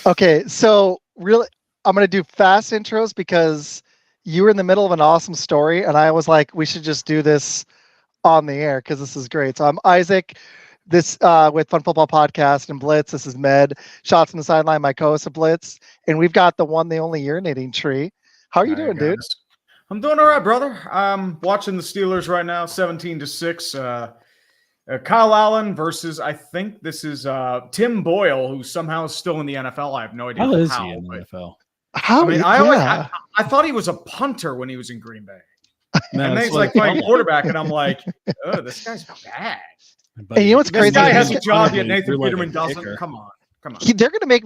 Okay, so really, I'm going to do fast intros because you were in the middle of an awesome story, and I was like, we should just do this on the air because this is great. So I'm Izac, this with Fun Football Podcast and Blitz. This is Med, Shots from the Sideline, my co-host of Blitz, and we've got the one, the only Urinating Tree. How are you doing, dude? I'm doing all right, brother. I'm watching the Steelers right now, 17-6. Kyle Allen versus, I think this is Tim Boyle, who somehow is still in the NFL. I have no idea how. Is he in the NFL? I thought he was a punter when he was in Green Bay. No, and then he's like playing quarterback, and I'm like, oh, this guy's bad. But you know what's crazy? This guy has a job yet Nathan Peterman doesn't. Kicker. Come on.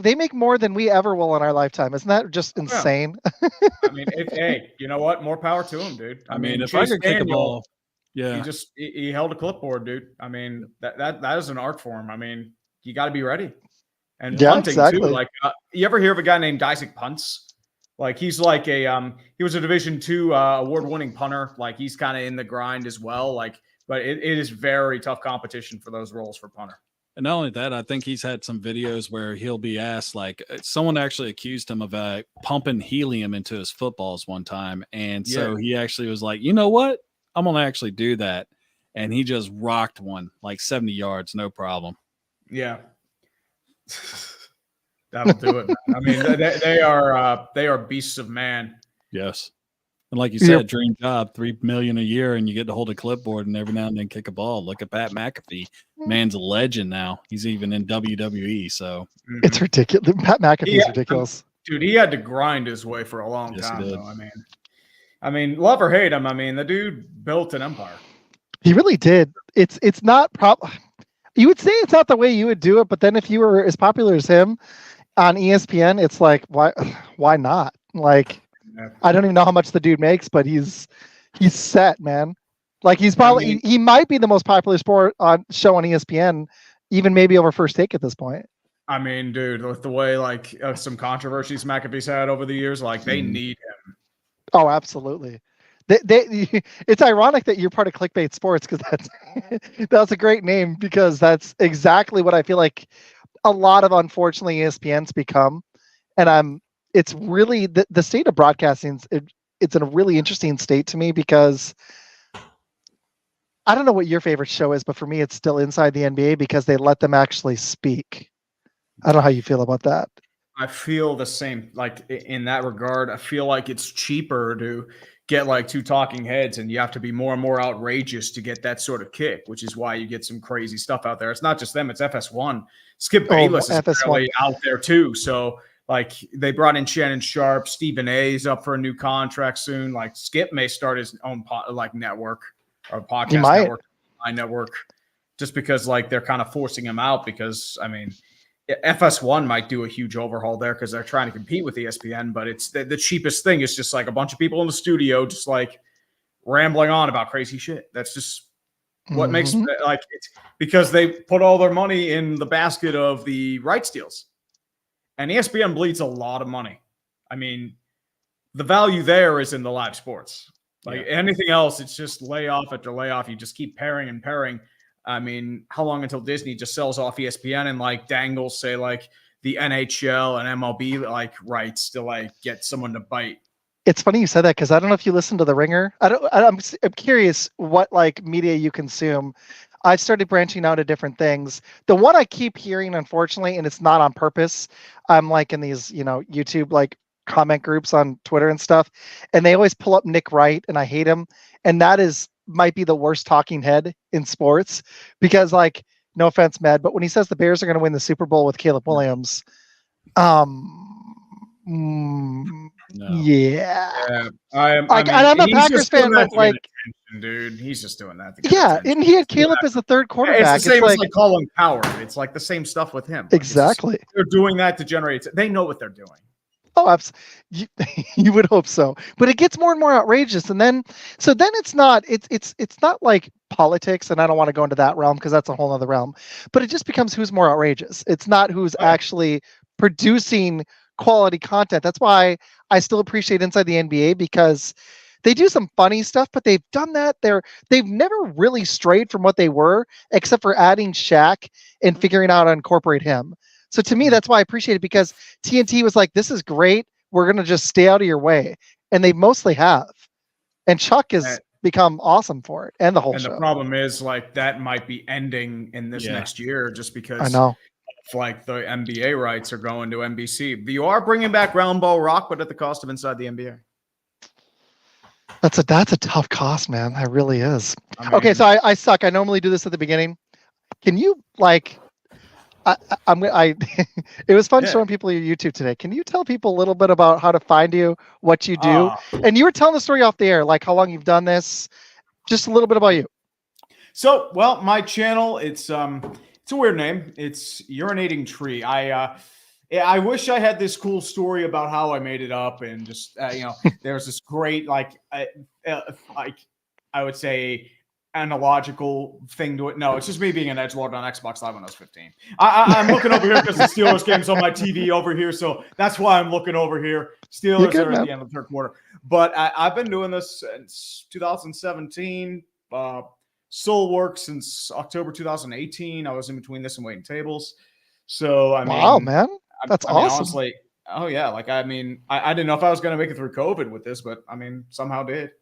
They make more than we ever will in our lifetime. Isn't that just insane? Yeah. I mean, hey, you know what? More power to him, dude. I mean, if I could kick a ball, yeah, he held a clipboard, dude. I mean, that is an art form. I mean, you got to be ready. And punting too. Like, you ever hear of a guy named Izac punts? Like, he's like he was a Division II award-winning punter. Like, he's kind of in the grind as well. Like, but it is very tough competition for those roles for punter. And not only that, I think he's had some videos where he'll be asked, like, someone actually accused him of pumping helium into his footballs one time. And so he actually was like, you know what? I'm going to actually do that. And he just rocked one, like 70 yards, no problem. Yeah. That'll do it, man. I mean, they are beasts of man. Yes. And like you said, dream job, $3 million a year, and you get to hold a clipboard and every now and then kick a ball. Look at Pat McAfee. Man's a legend now. He's even in WWE. So it's ridiculous. Pat McAfee is ridiculous. Dude, he had to grind his way for a long time, though. I mean, love or hate him, I mean, the dude built an empire. He really did. It's not you would say it's not the way you would do it, but then if you were as popular as him on ESPN, it's like, why not? Like, I don't even know how much the dude makes, but he's set, man. Like, he's probably he might be the most popular sport show on ESPN, even maybe over First Take at this point. I mean, dude, with the way some controversies McAfee's had over the years, like they need him. Oh, absolutely. It's ironic that you're part of Clickbait Sports because that's a great name because that's exactly what I feel like a lot of, unfortunately, ESPN's become. And it's really the state of broadcasting. It's in a really interesting state to me because I don't know what your favorite show is, but for me, it's still Inside the NBA because they let them actually speak. I don't know how you feel about that. I feel the same. Like, in that regard, I feel like it's cheaper to get like two talking heads and you have to be more and more outrageous to get that sort of kick, which is why you get some crazy stuff out there. It's not just them, it's FS1. Skip Bayless is really out there too. So like they brought in Shannon Sharp, Stephen A's up for a new contract soon. Like Skip may start his own network or podcast network just because like they're kind of forcing him out because I mean, FS1 might do a huge overhaul there because they're trying to compete with ESPN, but it's the cheapest thing is just like a bunch of people in the studio just like rambling on about crazy shit. That's just what makes like it's because they put all their money in the basket of the rights deals. And ESPN bleeds a lot of money. I mean, the value there is in the live sports. Like anything else, it's just layoff after layoff. You just keep pairing and pairing. I mean, how long until Disney just sells off ESPN and like dangles, say like the NHL and MLB like rights to like get someone to bite? It's funny you said that because I don't know if you listen to The Ringer. I'm curious what like media you consume. I've started branching out to different things. The one I keep hearing, unfortunately, and it's not on purpose. I'm like in these, YouTube like comment groups on Twitter and stuff, and they always pull up Nick Wright, and I hate him. And that might be the worst talking head in sports because, like, no offense, Med, but when he says the Bears are going to win the Super Bowl with Caleb Williams, yeah. I'm a Packers fan, but like, dude, he's just doing that. And he had Caleb as the third quarterback. It's the same as like Colin Cowherd. It's like the same stuff with him. Exactly. They're doing that to generate. They know what they're doing. Oh, absolutely. You would hope so, but it gets more and more outrageous, and then it's not like politics, and I don't want to go into that realm because that's a whole other realm. But it just becomes who's more outrageous. It's not who's actually producing quality content. That's why I still appreciate Inside the NBA because they do some funny stuff, but they've done that. They've never really strayed from what they were, except for adding Shaq and figuring out how to incorporate him. So to me, that's why I appreciate it, because TNT was like, this is great. We're going to just stay out of your way. And they mostly have. And Chuck has become awesome for it, and the whole show. And the problem is, like, that might be ending in this next year just because I know. Like the NBA rights are going to NBC. You are bringing back Round Ball Rock, but at the cost of Inside the NBA. That's a tough cost, man. That really is. I mean, okay, so I suck. I normally do this at the beginning. Can you like? It was fun showing people your YouTube today. Can you tell people a little bit about how to find you, what you do? And you were telling the story off the air, like how long you've done this. Just a little bit about you. So, well, my channel, it's a weird name. It's Urinating Tree. I wish I had this cool story about how I made it up, and just there's this great like I would say analogical thing to it. No, it's just me being an edgelord on Xbox Live when I was 15. I'm looking over here because the Steelers game's on my TV over here, so that's why I'm looking over here. Steelers are at the end of the third quarter. But I've been doing this since 2017. Soul work since October 2018. I was in between this and waiting tables. So I mean, wow, man, that's awesome. Honestly, oh yeah, like I mean, I didn't know if I was going to make it through COVID with this, but I mean, somehow did.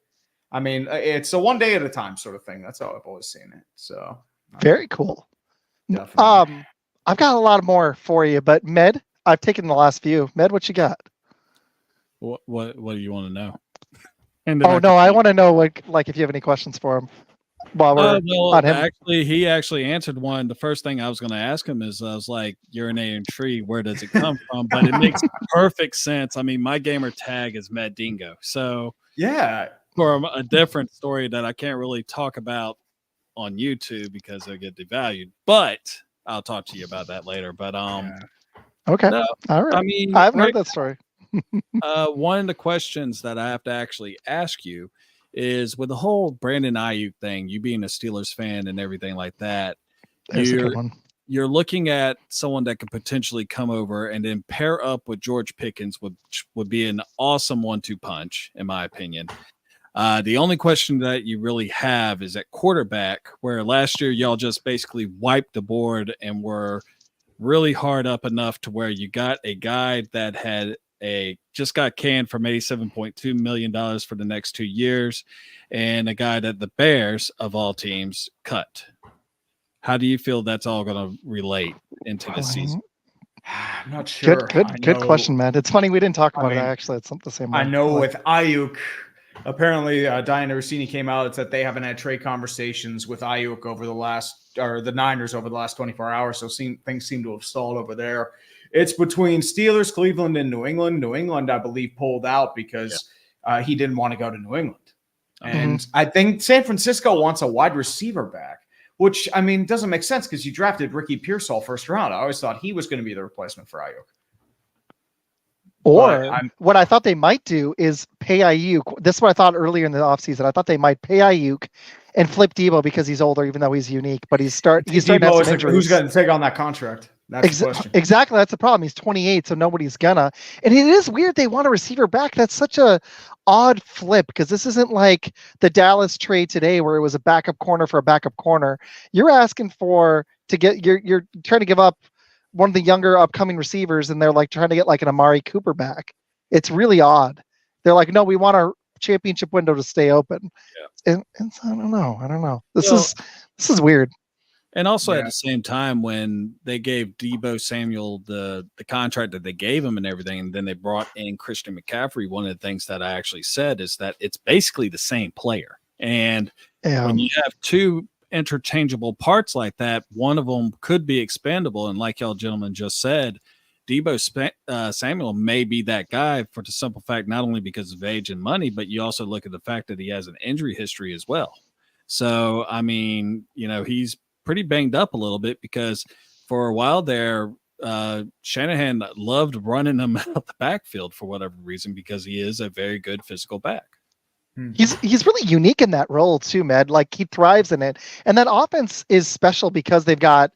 I mean, it's a one day at a time sort of thing. That's how I've always seen it. So very cool. Definitely. I've got a lot more for you, but Med, I've taken the last few. Med, what you got? What do you want to know? I want to know like if you have any questions for him. While we're on him. Actually, he actually answered one. The first thing I was going to ask him is, I was like, urinating tree, where does it come from? But it makes perfect sense. I mean, my gamer tag is Mad Dingo. So yeah, for a different story that I can't really talk about on YouTube because I get devalued, but I'll talk to you about that later. But okay, no, all right. I mean, I haven't heard that story. One of the questions that I have to actually ask you is, with the whole Brandon Ayuk thing, you being a Steelers fan and everything like that, you're looking at someone that could potentially come over and then pair up with George Pickens, which would be an awesome 1-2 punch, in my opinion. The only question that you really have is at quarterback, where last year y'all just basically wiped the board and were really hard up enough to where you got a guy that had just got canned from $87.2 million for the next 2 years, and a guy that the Bears of all teams cut. How do you feel that's all going to relate into this season? I'm not sure. Good question, man. It's funny we didn't talk about it. Actually, it's not the same. I know with Ayuk, apparently Diana Rossini came out and said they haven't had trade conversations with Ayuk the Niners over the last 24 hours. So things seem to have stalled over there. It's between Steelers, Cleveland, and New England. New England, I believe, pulled out because he didn't want to go to New England. And I think San Francisco wants a wide receiver back, which, I mean, doesn't make sense because you drafted Ricky Pearsall first round. I always thought he was going to be the replacement for Ayuk. Or what I thought they might do is pay Ayuk. This is what I thought earlier in the offseason. I thought they might pay Ayuk and flip Debo because he's older, even though he's unique. But he's starting to have some injuries. Who's going to take on that contract? That's the question. Exactly. That's the problem. He's 28, so nobody's gonna. And it is weird they want a receiver back. That's such a odd flip because this isn't like the Dallas trade today where it was a backup corner for a backup corner. You're asking you're trying to give up one of the younger upcoming receivers, and they're like trying to get like an Amari Cooper back. It's really odd. They're like, no, we want our championship window to stay open. Yeah. And I don't know. This is weird. And also at the same time, when they gave Deebo Samuel the contract that they gave him and everything, and then they brought in Christian McCaffrey, one of the things that I actually said is that it's basically the same player. And when you have two interchangeable parts like that, one of them could be expendable. And like y'all gentlemen just said, Deebo Samuel may be that guy for the simple fact, not only because of age and money, but you also look at the fact that he has an injury history as well. So, I mean, he's pretty banged up a little bit because for a while there, Shanahan loved running him out the backfield for whatever reason, because he is a very good physical back. He's really unique in that role too, Med. Like he thrives in it. And that offense is special because they've got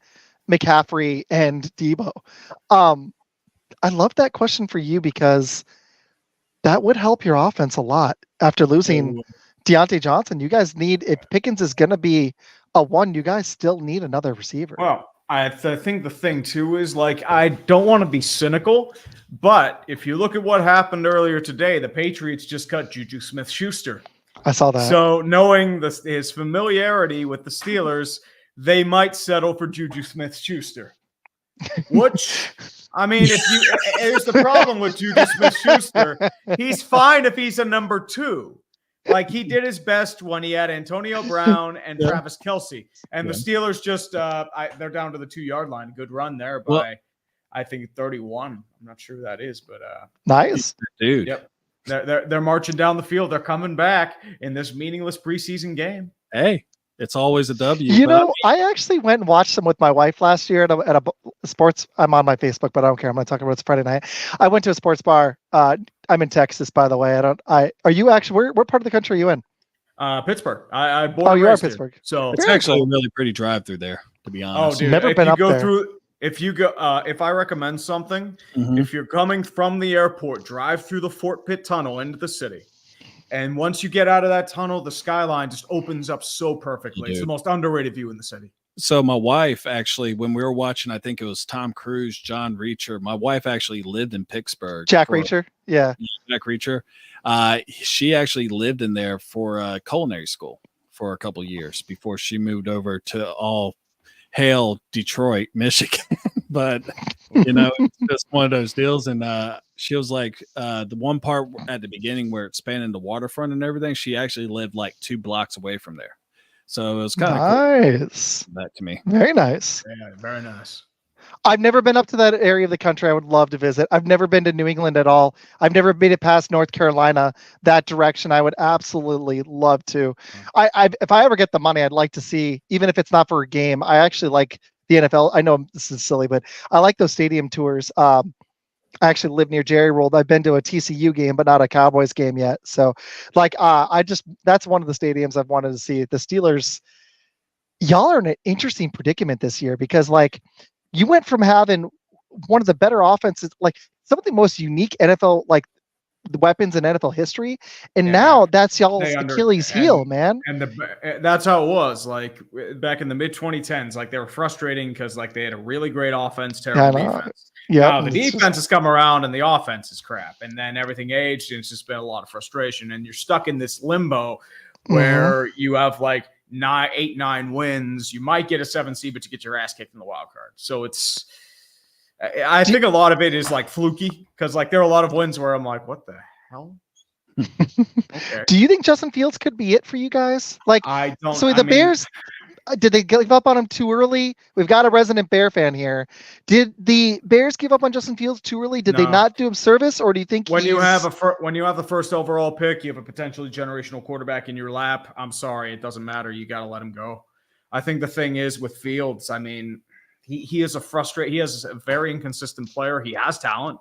McCaffrey and Debo. I love that question for you because that would help your offense a lot after losing Deontay Johnson. You guys need, if Pickens is going to be a one, you guys still need another receiver. Well, I think the thing too is like I don't want to be cynical, but if you look at what happened earlier today, the Patriots just cut Juju Smith-Schuster. I saw that. So knowing his familiarity with the Steelers, they might settle for Juju Smith-Schuster. Which, I mean, here's the problem with Juju Smith-Schuster. He's fine if he's a number 2. Like he did his best when he had Antonio Brown and Travis Kelce, and the Steelers just they're down to the 2-yard line. Good run there by I think 31. I'm not sure who that is, but nice, dude. Yep, they're marching down the field. They're coming back in this meaningless preseason game. Hey, it's always a W. You know, I actually went and watched them with my wife last year at a sports. I'm on my Facebook, but I don't care. I'm not talking about it's Friday night. I went to a sports bar. I'm in Texas, by the way. Are you actually? Where part of the country are you in? Pittsburgh. I born and you are raised Pittsburgh. Here. So it's actually a really pretty drive through there, to be honest. Oh, dude, never been up there. If I recommend something, if you're coming from the airport, drive through the Fort Pitt Tunnel into the city. And once you get out of that tunnel, the skyline just opens up so perfectly. It's the most underrated view in the city. So my wife actually, when we were watching, I think it was Tom Cruise, John Reacher. My wife actually lived in Pittsburgh. Jack Reacher, yeah. Jack Reacher. She actually lived in there for culinary school for a couple of years before she moved over to all hail Detroit, Michigan. But you know, it's just one of those deals. And she was like, the one part at the beginning where it's spanning the waterfront and everything, she actually lived like 2 blocks away from there. So it was kind of nice. Cool. That to me. Very nice. Yeah, very nice. I've never been up to that area of the country. I would love to visit. I've never been to New England at all. I've never made it past North Carolina, that direction. I would absolutely love to. If I ever get the money, I'd like to see, even if it's not for a game. I actually like the NFL. I know this is silly, but I like those stadium tours. I actually live near Jerry World. I've been to a TCU game, but not a Cowboys game yet. So like, that's one of the stadiums I've wanted to see. The Steelers, y'all are in an interesting predicament this year because like you went from having one of the better offenses, like some of the most unique NFL, like the weapons in NFL history. And now that's y'all's Achilles heel, man. And that's how it was like back in the mid 2010s, like they were frustrating because like they had a really great offense, terrible defense. Yeah, now the defense has come around and the offense is crap, and then everything aged, and it's just been a lot of frustration. And you're stuck in this limbo where you have like 8-9 wins. You might get a 7 seed, but you get your ass kicked in the wild card. So I think a lot of it is like fluky because like there are a lot of wins where I'm like, what the hell? Okay. Do you think Justin Fields could be it for you guys? Like, I don't. So Bears. Did they give up on him too early? We've got a resident Bear fan here. Did the Bears give up on Justin Fields too early? Did they not do him service, or do you think when you have the first overall pick, you have a potentially generational quarterback in your lap? I'm sorry, it doesn't matter. You got to let him go. I think the thing is with Fields. I mean, he is he is a very inconsistent player. He has talent,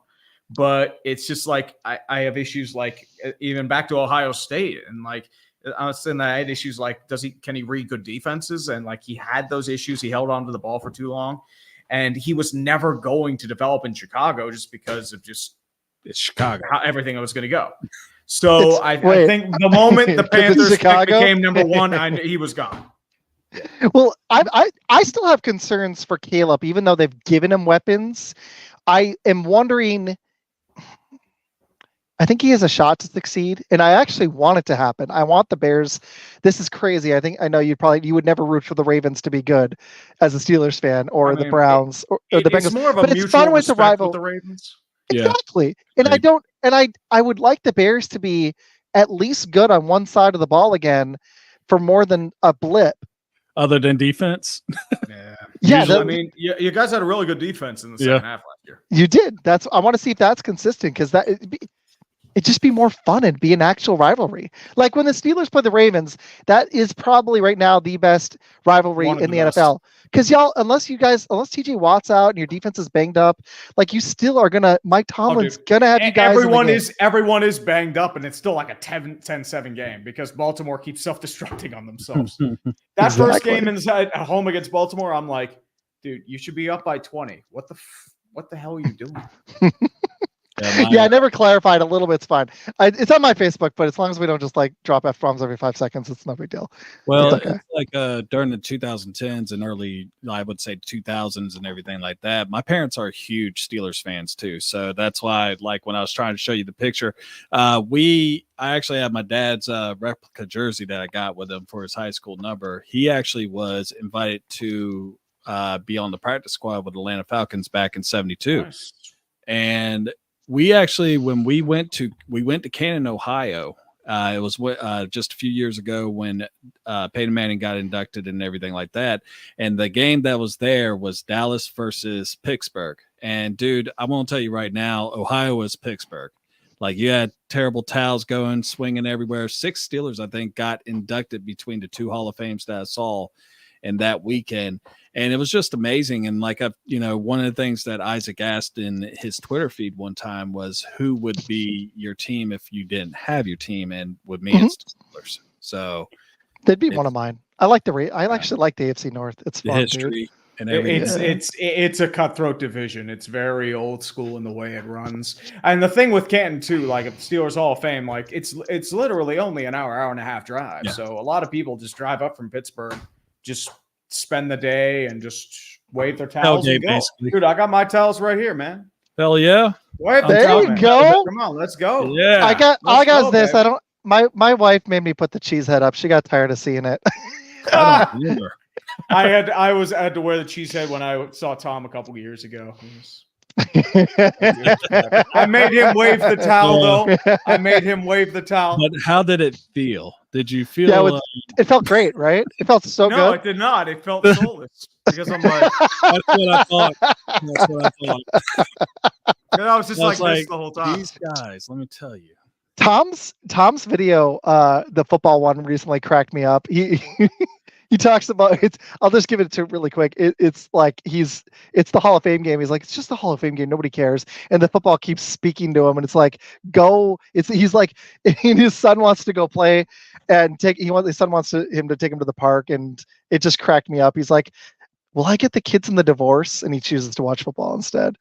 but it's just like I have issues like even back to Ohio State and like. I was saying that I had issues like, can he read good defenses? And like he had those issues. He held on to the ball for too long, and he was never going to develop in Chicago just because of it's Chicago, how everything was going to go. So I think the moment the Panthers became number 1, he was gone. Well, I still have concerns for Caleb, even though they've given him weapons. I am wondering. I think he has a shot to succeed, and I actually want it to happen. I want the Bears. This is crazy. I know you would never root for the Ravens to be good as a Steelers fan, or the Browns, or the Bengals. It's more of a mutual respect with the Ravens. Exactly, yeah. And I would like the Bears to be at least good on one side of the ball again for more than a blip. Other than defense, yeah. I mean, you guys had a really good defense in the second half last year. You did. I want to see if that's consistent because it'd just be more fun and be an actual rivalry. Like when the Steelers play the Ravens, that is probably right now the best rivalry in the NFL. Because unless TJ Watt's out and your defense is banged up, like you still are Mike Tomlin's gonna have you guys. Everyone is banged up, and it's still like a 10-7 game because Baltimore keeps self-destructing on themselves. That first game at home against Baltimore, I'm like, dude, you should be up by 20. What the hell are you doing? Yeah, I never clarified. A little bit's fine. It's on my Facebook, but as long as we don't just like drop F-bombs every 5 seconds, it's no big deal. Well, it's okay. It's like during the 2010s and early, I would say 2000s and everything like that. My parents are huge Steelers fans too, so that's why, like when I was trying to show you the picture, I actually have my dad's replica jersey that I got with him for his high school number. He actually was invited to be on the practice squad with the Atlanta Falcons back in '72, Nice. and we actually, when we went to Canton, Ohio. It was just a few years ago when Peyton Manning got inducted and everything like that. And the game that was there was Dallas versus Pittsburgh. And dude, I won't tell you right now, Ohio is Pittsburgh. Like you had terrible towels going, swinging everywhere. 6 Steelers, I think, got inducted between the 2 Hall of Fames that I saw in that weekend. And it was just amazing. And like, one of the things that Izac asked in his Twitter feed one time was who would be your team if you didn't have your team? And with me, it's the Steelers. So they'd be one of mine. I actually like the AFC North. It's fun, history. Dude. And everything. It's a cutthroat division. It's very old school in the way it runs. And the thing with Canton too, like at the Steelers Hall of Fame, like it's literally only an hour and a half drive. Yeah. So a lot of people just drive up from Pittsburgh, just spend the day and just wave their towels and go. Basically. Dude, I got my towels right here, man. Hell yeah. There you go. Come on, let's go. Yeah. I got this. Baby. I don't my wife made me put the cheese head up. She got tired of seeing it. I had to wear the cheese head when I saw Tom a couple years ago. I made him wave the towel though. I made him wave the towel. But how did it feel? Did you feel? Yeah, it felt great, right? It felt so good. No, it did not. It felt soulless because I'm like, that's what I thought. That's what I thought. I was just like this the whole time. These guys, let me tell you. Tom's video, the football one, recently cracked me up. He talks about it. I'll just give it to really quick. It's like it's the Hall of Fame game. He's like, it's just the Hall of Fame game. Nobody cares. And the football keeps speaking to him, and it's like, go. He's like, and his son wants to go play, and his son wants him to take him to the park, and it just cracked me up. He's like, will I get the kids in the divorce? And he chooses to watch football instead.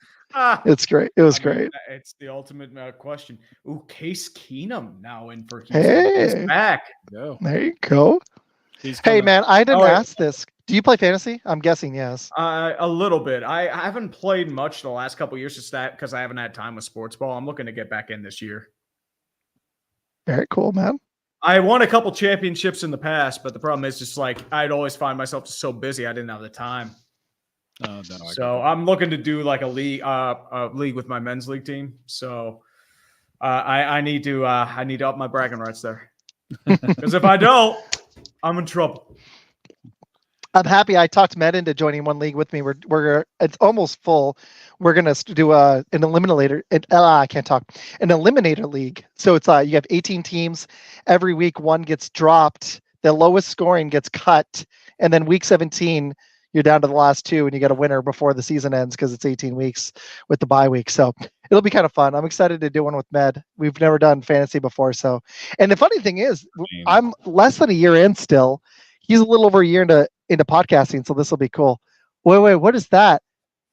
It's great. It was great. It's the ultimate question. Ooh, Case Keenum now in for Houston. He's back. Go. There you go. Hey man, I didn't ask this. Do you play fantasy? I'm guessing yes. A little bit. I haven't played much the last couple of years, just that because I haven't had time with sports ball. I'm looking to get back in this year. Very cool, man. I won a couple championships in the past, but the problem is just like I'd always find myself just so busy I didn't have the time. Oh, no, so I'm looking to do like a league with my men's league team. So I need to up my bragging rights there because if I don't, I'm in trouble. I'm happy. I talked Med into joining one league with me. It's almost full. We're gonna do an eliminator. I can't talk. An eliminator league. So it's you have 18 teams. Every week one gets dropped. The lowest scoring gets cut, and then week 17 you're down to the last 2, and you get a winner before the season ends because it's 18 weeks with the bye week. So it'll be kind of fun. I'm excited to do one with Med. We've never done fantasy before. So, and the funny thing is, I'm less than a year in still. He's a little over a year into podcasting, so this will be cool. Wait, what is that?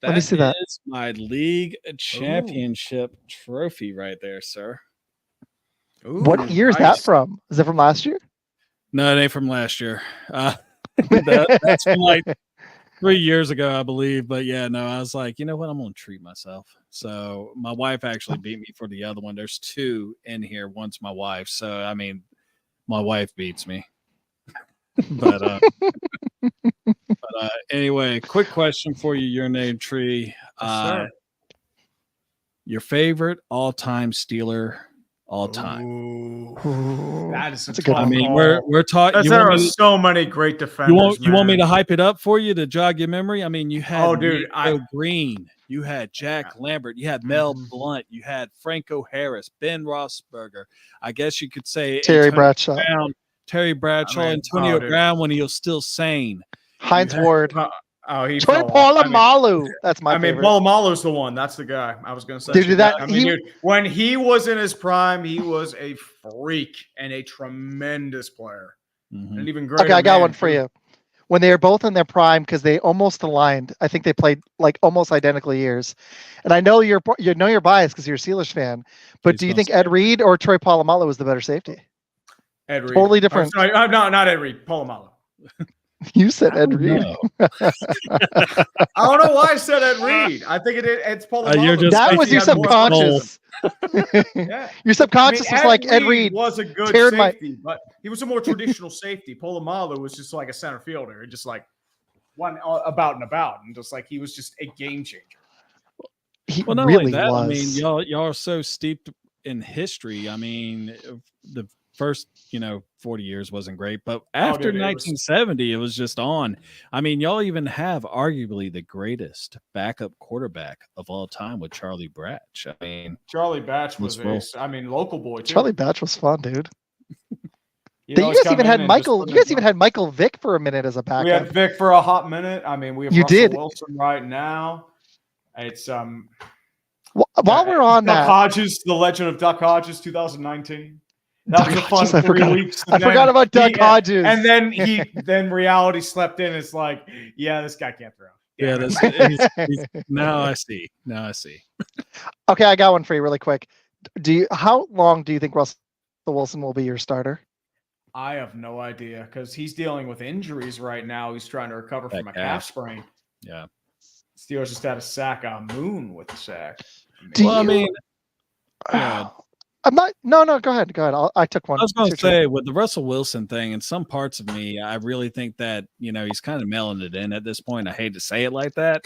Let me see that. That is my league championship trophy right there, sir. Ooh, what year is that from? Is it from last year? No, it ain't from last year. That's from like 3 years ago, I believe. But yeah, no, I was like, you know what? I'm going to treat myself. So my wife actually beat me for the other one. There's 2 in here. One's my wife. So, I mean, my wife beats me. But anyway, quick question for you, Urinating Tree. Your favorite all-time Steeler all time? Ooh. That is a good one. I mean, we're talking. There are so many great defenders. You want me to hype it up for you to jog your memory? I mean, you had Nico Green, you had Jack Lambert, you had Mel Blount, you had Franco Harris, Ben Roethlisberger. I guess you could say Terry Bradshaw, Antonio Brown when he was still sane. Heinz Ward. He Troy Polamalu. That's my favorite. Polamalu's the one. That's the guy. I was going to say. Dude, when he was in his prime, he was a freak and a tremendous player. Mm-hmm. And even greater. Okay, I got one for you. when they were both in their prime because they almost aligned. I think they played like almost identical years. And I know you're biased because you're a Steelers fan, but do you think Ed Reed or Troy Polamalu was the better safety? Ed Reed. Totally different. Sorry, no, not Ed Reed. Polamalu. You said Ed Reed. I don't know why I said Ed Reed. I think it's Polamalu. That was your subconscious. Yeah. Your subconscious was like Ed Reed was a good safety, but he was a more traditional safety. Polamalu was just like a center fielder, just like one about and about, and just like he was just a game changer. He well, not really only that, was. I mean, y'all are so steeped in history. I mean, the first 40 years wasn't great, but after 1970 it was just on. I mean, y'all even have arguably the greatest backup quarterback of all time with Charlie Batch. I mean, Charlie Batch was local boy too. Charlie Batch was fun, dude. You guys even had Michael Vick for a minute as a backup. We had Vick for a hot minute. I mean, we have Russell Wilson right now. It's while we're on Duck that, Hodges, the legend of Duck Hodges, 2019. That was a fun 3 weeks. I forgot about Duck Hodges. And then reality slept in. It's like, yeah, this guy can't throw. Yeah, now I see. Okay, I got one for you really quick. How long do you think Russell Wilson will be your starter? I have no idea because he's dealing with injuries right now. He's trying to recover from a calf sprain. Yeah. Steelers just had a sack on Moon with the sack. I'm not. No. Go ahead. I took one. I was going to say with the Russell Wilson thing, in some parts of me, I really think that he's kind of mailing it in at this point. I hate to say it like that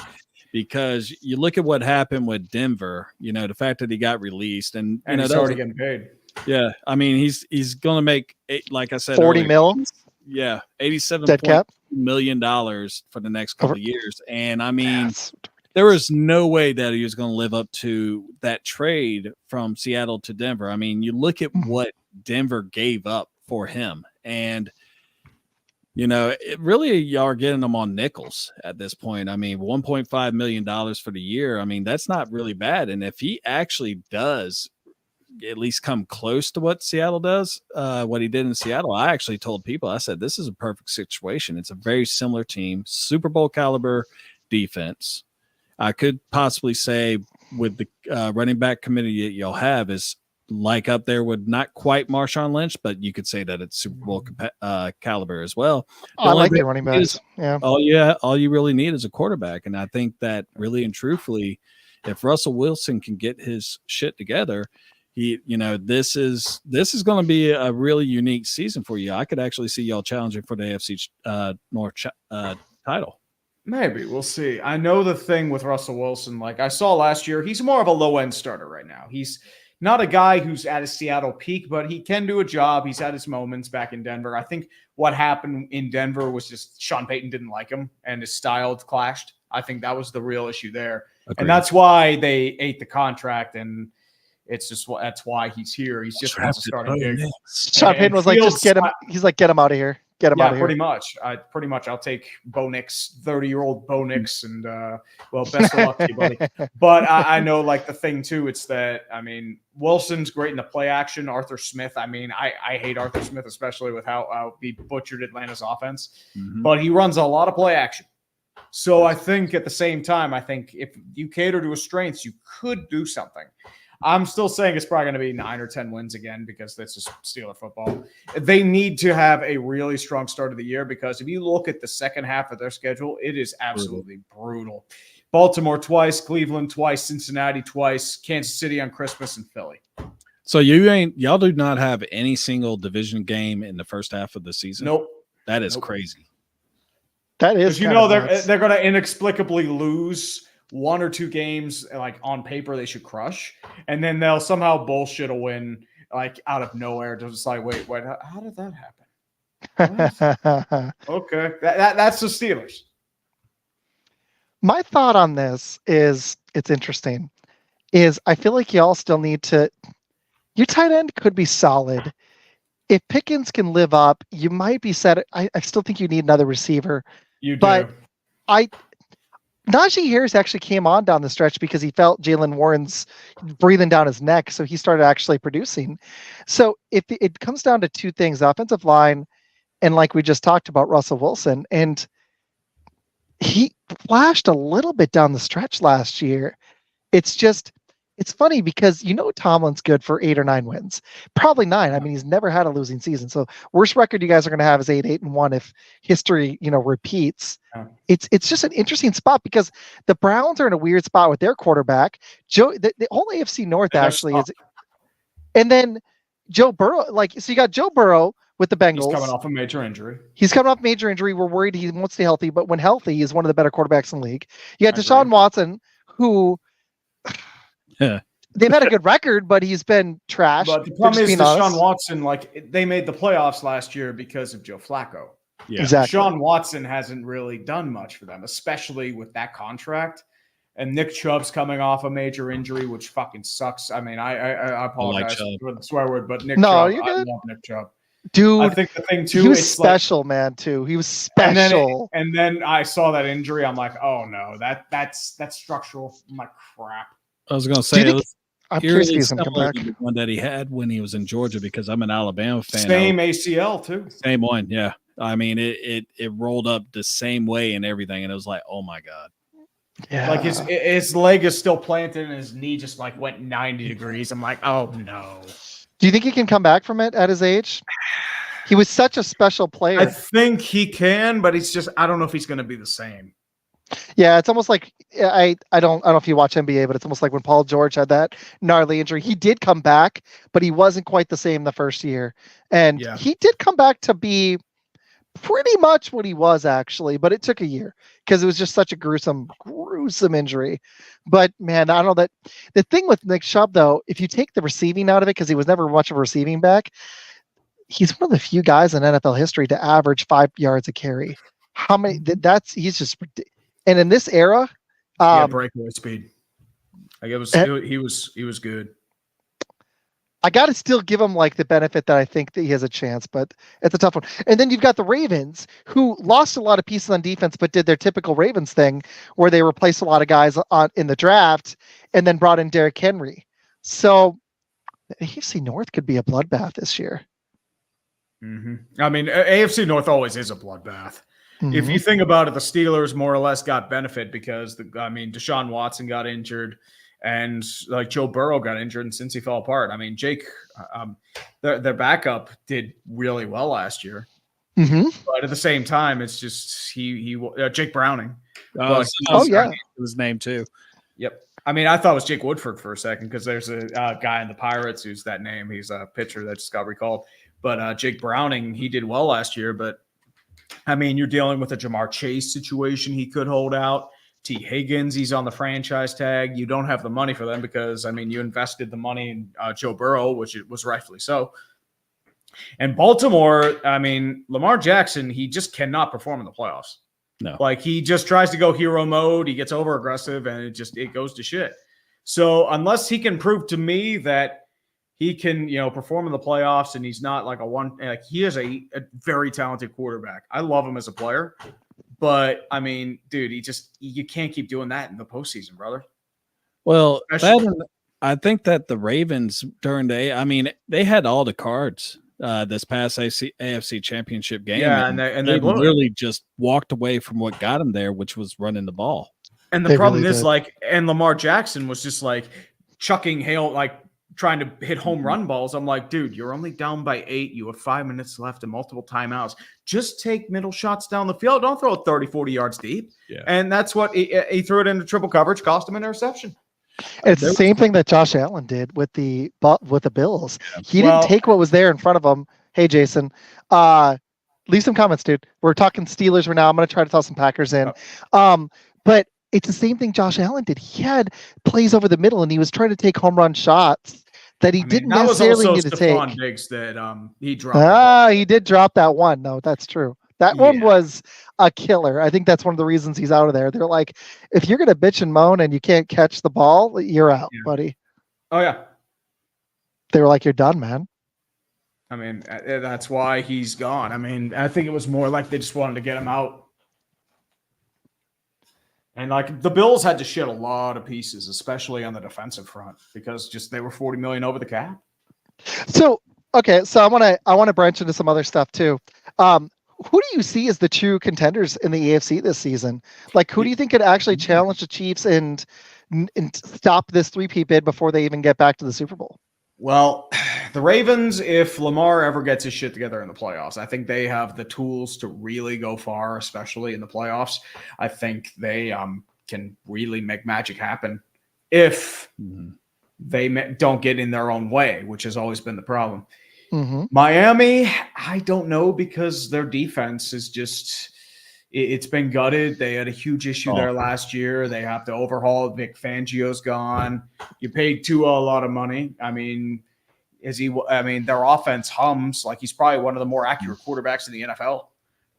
because you look at what happened with Denver. The fact that he got released and he's already getting paid. Yeah, I mean he's going to make like I said, $40 million. Yeah, $87 million for the next couple of years, and I mean. There was no way that he was going to live up to that trade from Seattle to Denver. I mean, you look at what Denver gave up for him, and really y'all are getting them on nickels at this point. I mean, $1.5 million for the year. I mean, that's not really bad. And if he actually does at least come close to what Seattle does, what he did in Seattle, I actually told people, I said, this is a perfect situation. It's a very similar team, Super Bowl caliber defense. I could possibly say with the running back committee that y'all have is like up there with not quite Marshawn Lynch, but you could say that it's Super Bowl caliber as well. I like the running backs. All you really need is a quarterback. And I think that really and truthfully, if Russell Wilson can get his shit together, this is going to be a really unique season for you. I could actually see y'all challenging for the AFC North title. Maybe we'll see. I know the thing with Russell Wilson, like I saw last year, he's more of a low-end starter right now. He's not a guy who's at his Seattle peak, but he can do a job. He's had his moments back in Denver. I think what happened in Denver was just Sean Payton didn't like him and his style clashed. I think that was the real issue there. Agreed. And that's why they ate the contract, and that's why he's here. He's just wants to start a gig. Sean Payton was like, just get him. He's like, get him out of here. Get him out of here. Pretty much. I'll take Bo Nix, 30-year-old Bo Nix, and best of luck to you, buddy. But I know, like the thing too, it's that Wilson's great in the play action. Arthur Smith. I hate Arthur Smith, especially with how he butchered Atlanta's offense. Mm-hmm. But he runs a lot of play action. So I think at the same time, if you cater to his strengths, you could do something. I'm still saying it's probably going to be 9 or 10 wins again because that's just Steeler football. They need to have a really strong start of the year because if you look at the second half of their schedule, it is absolutely brutal. Baltimore twice, Cleveland twice, Cincinnati twice, Kansas City on Christmas, and Philly. So y'all do not have any single division game in the first half of the season? Nope. That is crazy. That is. They're going to inexplicably lose one or two games, like on paper they should crush, and then they'll somehow bullshit a win like out of nowhere. Just like, wait, how did that happen? Okay, that's the Steelers. My thought on this is it's interesting. I feel like y'all still need to. Your tight end could be solid. If Pickens can live up, you might be set. I still think you need another receiver. You do. But Najee Harris actually came on down the stretch because he felt Jaylen Warren's breathing down his neck, so he started actually producing. So it comes down to two things: offensive line, and like we just talked about, Russell Wilson. And he flashed a little bit down the stretch last year. It's funny because Tomlin's good for 8 or 9 wins, probably 9. I mean, he's never had a losing season. So worst record you guys are going to have is 8-1 if history repeats. Yeah. It's just an interesting spot because the Browns are in a weird spot with their quarterback. The whole AFC North actually is, and then Joe Burrow. So you got Joe Burrow with the Bengals. He's coming off a major injury. We're worried he won't stay healthy, but when healthy, he's one of the better quarterbacks in the league. You got Deshaun Watson, who they've had a good record, but he's been trash. But the problem is Deshaun Watson, they made the playoffs last year because of Joe Flacco. Yeah. Exactly. Deshaun Watson hasn't really done much for them, especially with that contract. And Nick Chubb's coming off a major injury, which fucking sucks. I mean, I apologize for the swear word, but Chubb, I love Nick Chubb. Dude, I think the thing too, he was special, man. Too, he was special. And then I saw that injury. I'm like, oh no, that's structural. I'm like, crap. I was gonna say, I'm curious if he's gonna come back. The one that he had when he was in Georgia, because I'm an Alabama fan. Same ACL too. Same one, yeah. I mean, it rolled up the same way and everything, and it was like, oh my god. Yeah. Like his leg is still planted, and his knee just went 90 degrees. I'm like, oh no. Do you think he can come back from it at his age? He was such a special player. I think he can, but I don't know if he's going to be the same. Yeah, it's almost like I don't know if you watch NBA, but it's almost like when Paul George had that gnarly injury. He did come back, but he wasn't quite the same the first year. And he did come back to be pretty much what he was actually, but it took a year because it was just such a gruesome injury. But man, I don't know that the thing with Nick Chubb though, if you take the receiving out of it, because he was never much of a receiving back, he's one of the few guys in NFL history to average 5 yards a carry. How many? He's just, and in this era, breakaway speed. Like he was good. I got to still give him the benefit that I think that he has a chance, but it's a tough one. And then you've got the Ravens, who lost a lot of pieces on defense, but did their typical Ravens thing where they replaced a lot of guys in the draft and then brought in Derrick Henry. So the AFC North could be a bloodbath this year. Mm-hmm. I mean, AFC North always is a bloodbath. Mm-hmm. If you think about it, the Steelers more or less got benefit because Deshaun Watson got injured. And Joe Burrow got injured, and since he fell apart, I mean, Jake, their backup did really well last year. Mm-hmm. But at the same time, it's just Jake Browning. His name too. Yep. I mean, I thought it was Jake Woodford for a second because there's a guy in the Pirates who's that name. He's a pitcher that just got recalled. But Jake Browning, he did well last year. But I mean, you're dealing with a Jamar Chase situation. He could hold out. T. Higgins, he's on the franchise tag. You don't have the money for them because, I mean, you invested the money in Joe Burrow, which it was rightfully so. And Baltimore, I mean, Lamar Jackson, he just cannot perform in the playoffs. No. He just tries to go hero mode. He gets over aggressive and it goes to shit. So unless he can prove to me that he can, perform in the playoffs and he's not he is a very talented quarterback. I love him as a player. But I mean, dude, you can't keep doing that in the postseason, brother. Well, I think that the Ravens they had all the cards this past AFC Championship game. Yeah, and they really just walked away from what got them there, which was running the ball. And the problem is and Lamar Jackson was just chucking hail, trying to hit home run balls. I'm like, dude, you're only down by 8. You have 5 minutes left and multiple timeouts. Just take middle shots down the field. Don't throw it 30, 40 yards deep. Yeah. And that's what he threw it into triple coverage, cost him an interception. It's the same thing that Josh Allen did with the Bills. He didn't take what was there in front of him. Hey, Jason, leave some comments, dude. We're talking Steelers right now. I'm going to try to toss some Packers in. But it's the same thing Josh Allen did. He had plays over the middle, and he was trying to take home run shots that he didn't necessarily need to take. Stephon Diggs that he dropped. He did drop that one. No, that's true. That one was a killer. I think that's one of the reasons he's out of there. They're like, if you're going to bitch and moan and you can't catch the ball, you're out, buddy. Oh, yeah. They were like, you're done, man. I mean, that's why he's gone. I mean, I think it was more like they just wanted to get him out. And the Bills had to shed a lot of pieces, especially on the defensive front, because they were $40 million over the cap. So, okay, so I want to branch into some other stuff too. who do you see as the true contenders in the AFC this season? Like, who do you think could actually challenge the Chiefs and stop this 3-peat bid before they even get back to the Super Bowl? Well, the Ravens, if Lamar ever gets his shit together in the playoffs, I think they have the tools to really go far, especially in the playoffs. I think they can really make magic happen if they don't get in their own way, which has always been the problem. Miami, I don't know, because their defense is just it's been gutted. They had a huge issue there last year. They have to overhaul. Vic Fangio's gone. You paid Tua a lot of money. I mean, their offense hums. Like, he's probably one of the more accurate quarterbacks in the NFL.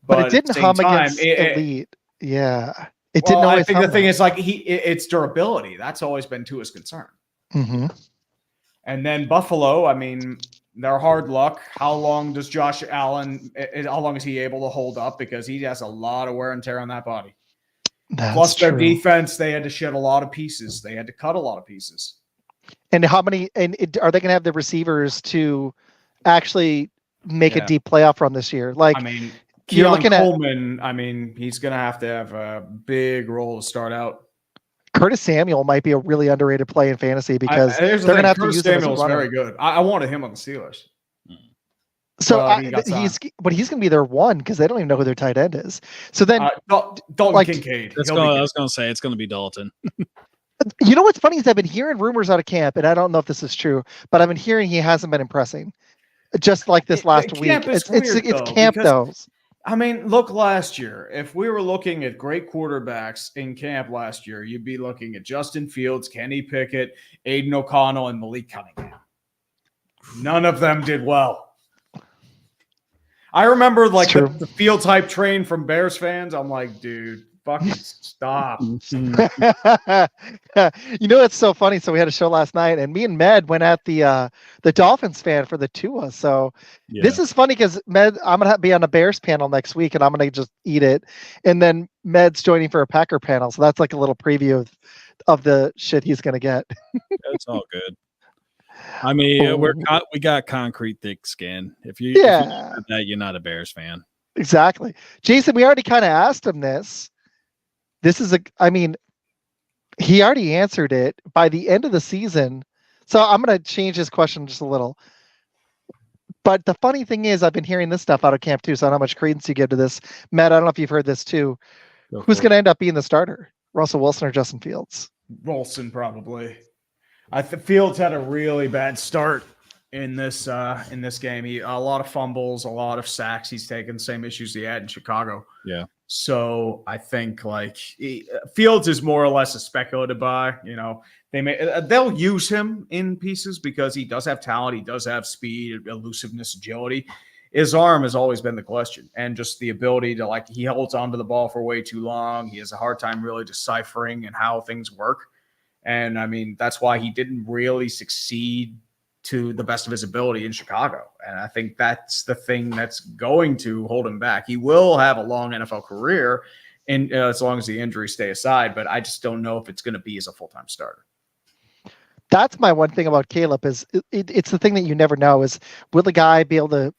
But it didn't hum against elite. Yeah. It didn't always I think hum. the thing is, like, it's durability. That's always been Tua's concern. And then Buffalo, I mean, they're hard luck. How long does Josh Allen, how long is he able to hold up? Because he has a lot of wear and tear on that body. Plus their defense, they had to shed a lot of pieces. They had to cut a lot of pieces. And are they going to have the receivers to actually make a deep playoff run this year? Like, I mean, you're looking Coleman, he's going to have a big role to start out. Curtis Samuel might be a really underrated play in fantasy because they're going to have to use him as a runner. Very good. I wanted him on the Steelers. So he's going to be their one because they don't even know who their tight end is. So then Dalton Kincaid. I was going to say it's going to be Dalton. You know what's funny is I've been hearing rumors out of camp, and I don't know if this is true, but I've been hearing he hasn't been impressing. Just like this last week. It's camp though. I mean, look, last year, if we were looking at great quarterbacks in camp last year, you'd be looking at Justin Fields, Kenny Pickett, Aiden O'Connell, and Malik Cunningham. None of them did well. I remember the Fields hype train from Bears fans. I'm like, dude, fucking stop. You know, it's so funny. So we had a show last night, and me and Med went at the Dolphins fan for the Tua. So this is funny because Med, I'm gonna be on a Bears panel next week, and I'm gonna just eat it. And then Med's joining for a Packer panel, so that's like a little preview of the shit he's gonna get. It's all good. I mean, we got concrete thick skin. If you that, you're not a Bears fan. Exactly, Jason. We already kind of asked him this. This is he already answered it by the end of the season. So I'm going to change his question just a little. But the funny thing is, I've been hearing this stuff out of camp too. So I don't know how much credence you give to this. Matt, I don't know if you've heard this too. Who's going to end up being the starter? Russell Wilson or Justin Fields? Wilson, probably. Fields had a really bad start in this game. A lot of fumbles, a lot of sacks. He's taken the same issues he had in Chicago. Yeah. So I think Fields is more or less a speculative buy. You know, they'll use him in pieces because he does have talent. He does have speed, elusiveness, agility. His arm has always been the question, and just the ability to he holds onto the ball for way too long. He has a hard time really deciphering and how things work. And I mean, that's why he didn't really succeed to the best of his ability in Chicago. And I think that's the thing that's going to hold him back. He will have a long NFL career and as long as the injuries stay aside, but I just don't know if it's going to be as a full-time starter. That's my one thing about Caleb is it's the thing that you never know is, will the guy be able to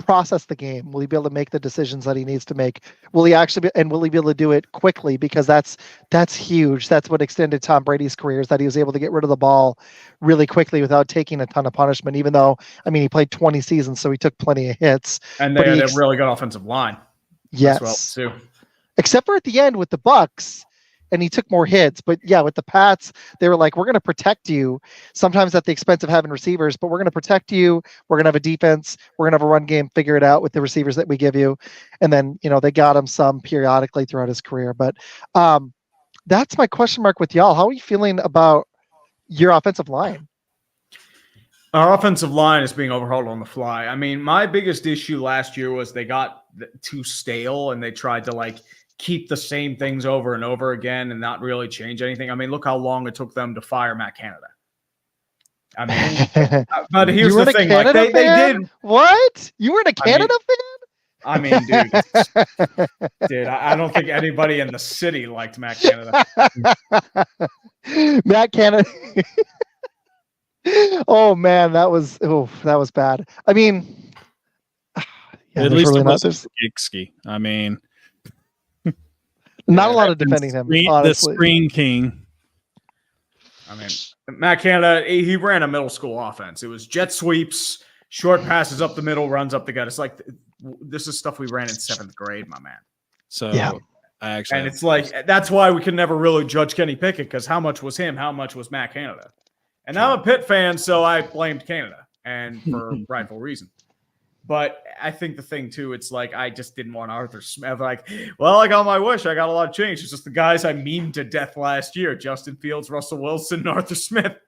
process the game? Will he be able to make the decisions that he needs to make? Will he will he be able to do it quickly? Because that's huge. That's what extended Tom Brady's career, is that he was able to get rid of the ball really quickly without taking a ton of punishment, even though, he played 20 seasons, so he took plenty of hits. And they had a really good offensive line. Yes. As well, too. Except for at the end with the Bucks, and he took more hits. But yeah, with the Pats, they were like, we're going to protect you, sometimes at the expense of having receivers, but we're going to protect you. We're going to have a defense. We're going to have a run game, figure it out with the receivers that we give you. And then, they got him some periodically throughout his career. But that's my question mark with y'all. How are you feeling about your offensive line? Our offensive line is being overhauled on the fly. I mean, my biggest issue last year was they got too stale and they tried to keep the same things over and over again and not really change anything. I mean, look how long it took them to fire Matt Canada. I mean, but here's the thing. They did. What? You were a Canada fan? I mean, dude, I don't think anybody in the city liked Matt Canada. Matt Canada. Oh man, that was bad. I mean, Yeah, At there's least really it not. wasn't There's Gigski. I mean, not a lot of defending him, the honestly. Screen King. I mean, Matt Canada, he ran a middle school offense. It was jet sweeps, short passes up the middle, runs up the gut. It's like this is stuff we ran in 7th grade, my man. So Yeah. I actually, And it's like that's why we can never really judge Kenny Pickett, because how much was him, how much was Matt Canada? And I'm a Pitt fan, so I blamed Canada, and for rightful reason. But I think the thing too, it's like I just didn't want Arthur Smith. Like, well, I got my wish. I got a lot of change. It's just the guys I memed to death last year: Justin Fields, Russell Wilson, and Arthur Smith.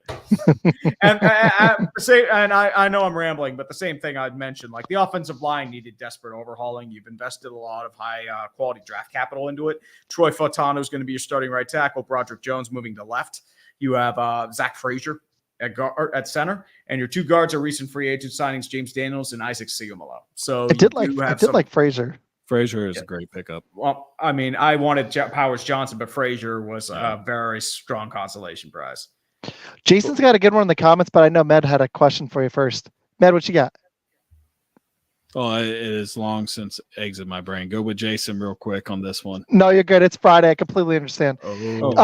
And I know I'm rambling, but the same thing I'd mentioned, like the offensive line needed desperate overhauling. You've invested a lot of high quality draft capital into it. Troy Fautano is going to be your starting right tackle. Broderick Jones moving to left. You have Zach Frazier at center, and your 2 guards are recent free agent signings, James Daniels and Izac Siumalo. So I did like Frazier. Frazier is a great pickup. Well, I mean, I wanted Powers Johnson, but Frazier was a very strong consolation prize. Jason's got a good one in the comments, but I know Med had a question for you first. Med, what you got? Oh, it is long since exit my brain. Go with Jason real quick on this one. No, you're good. It's Friday. I completely understand. Oh.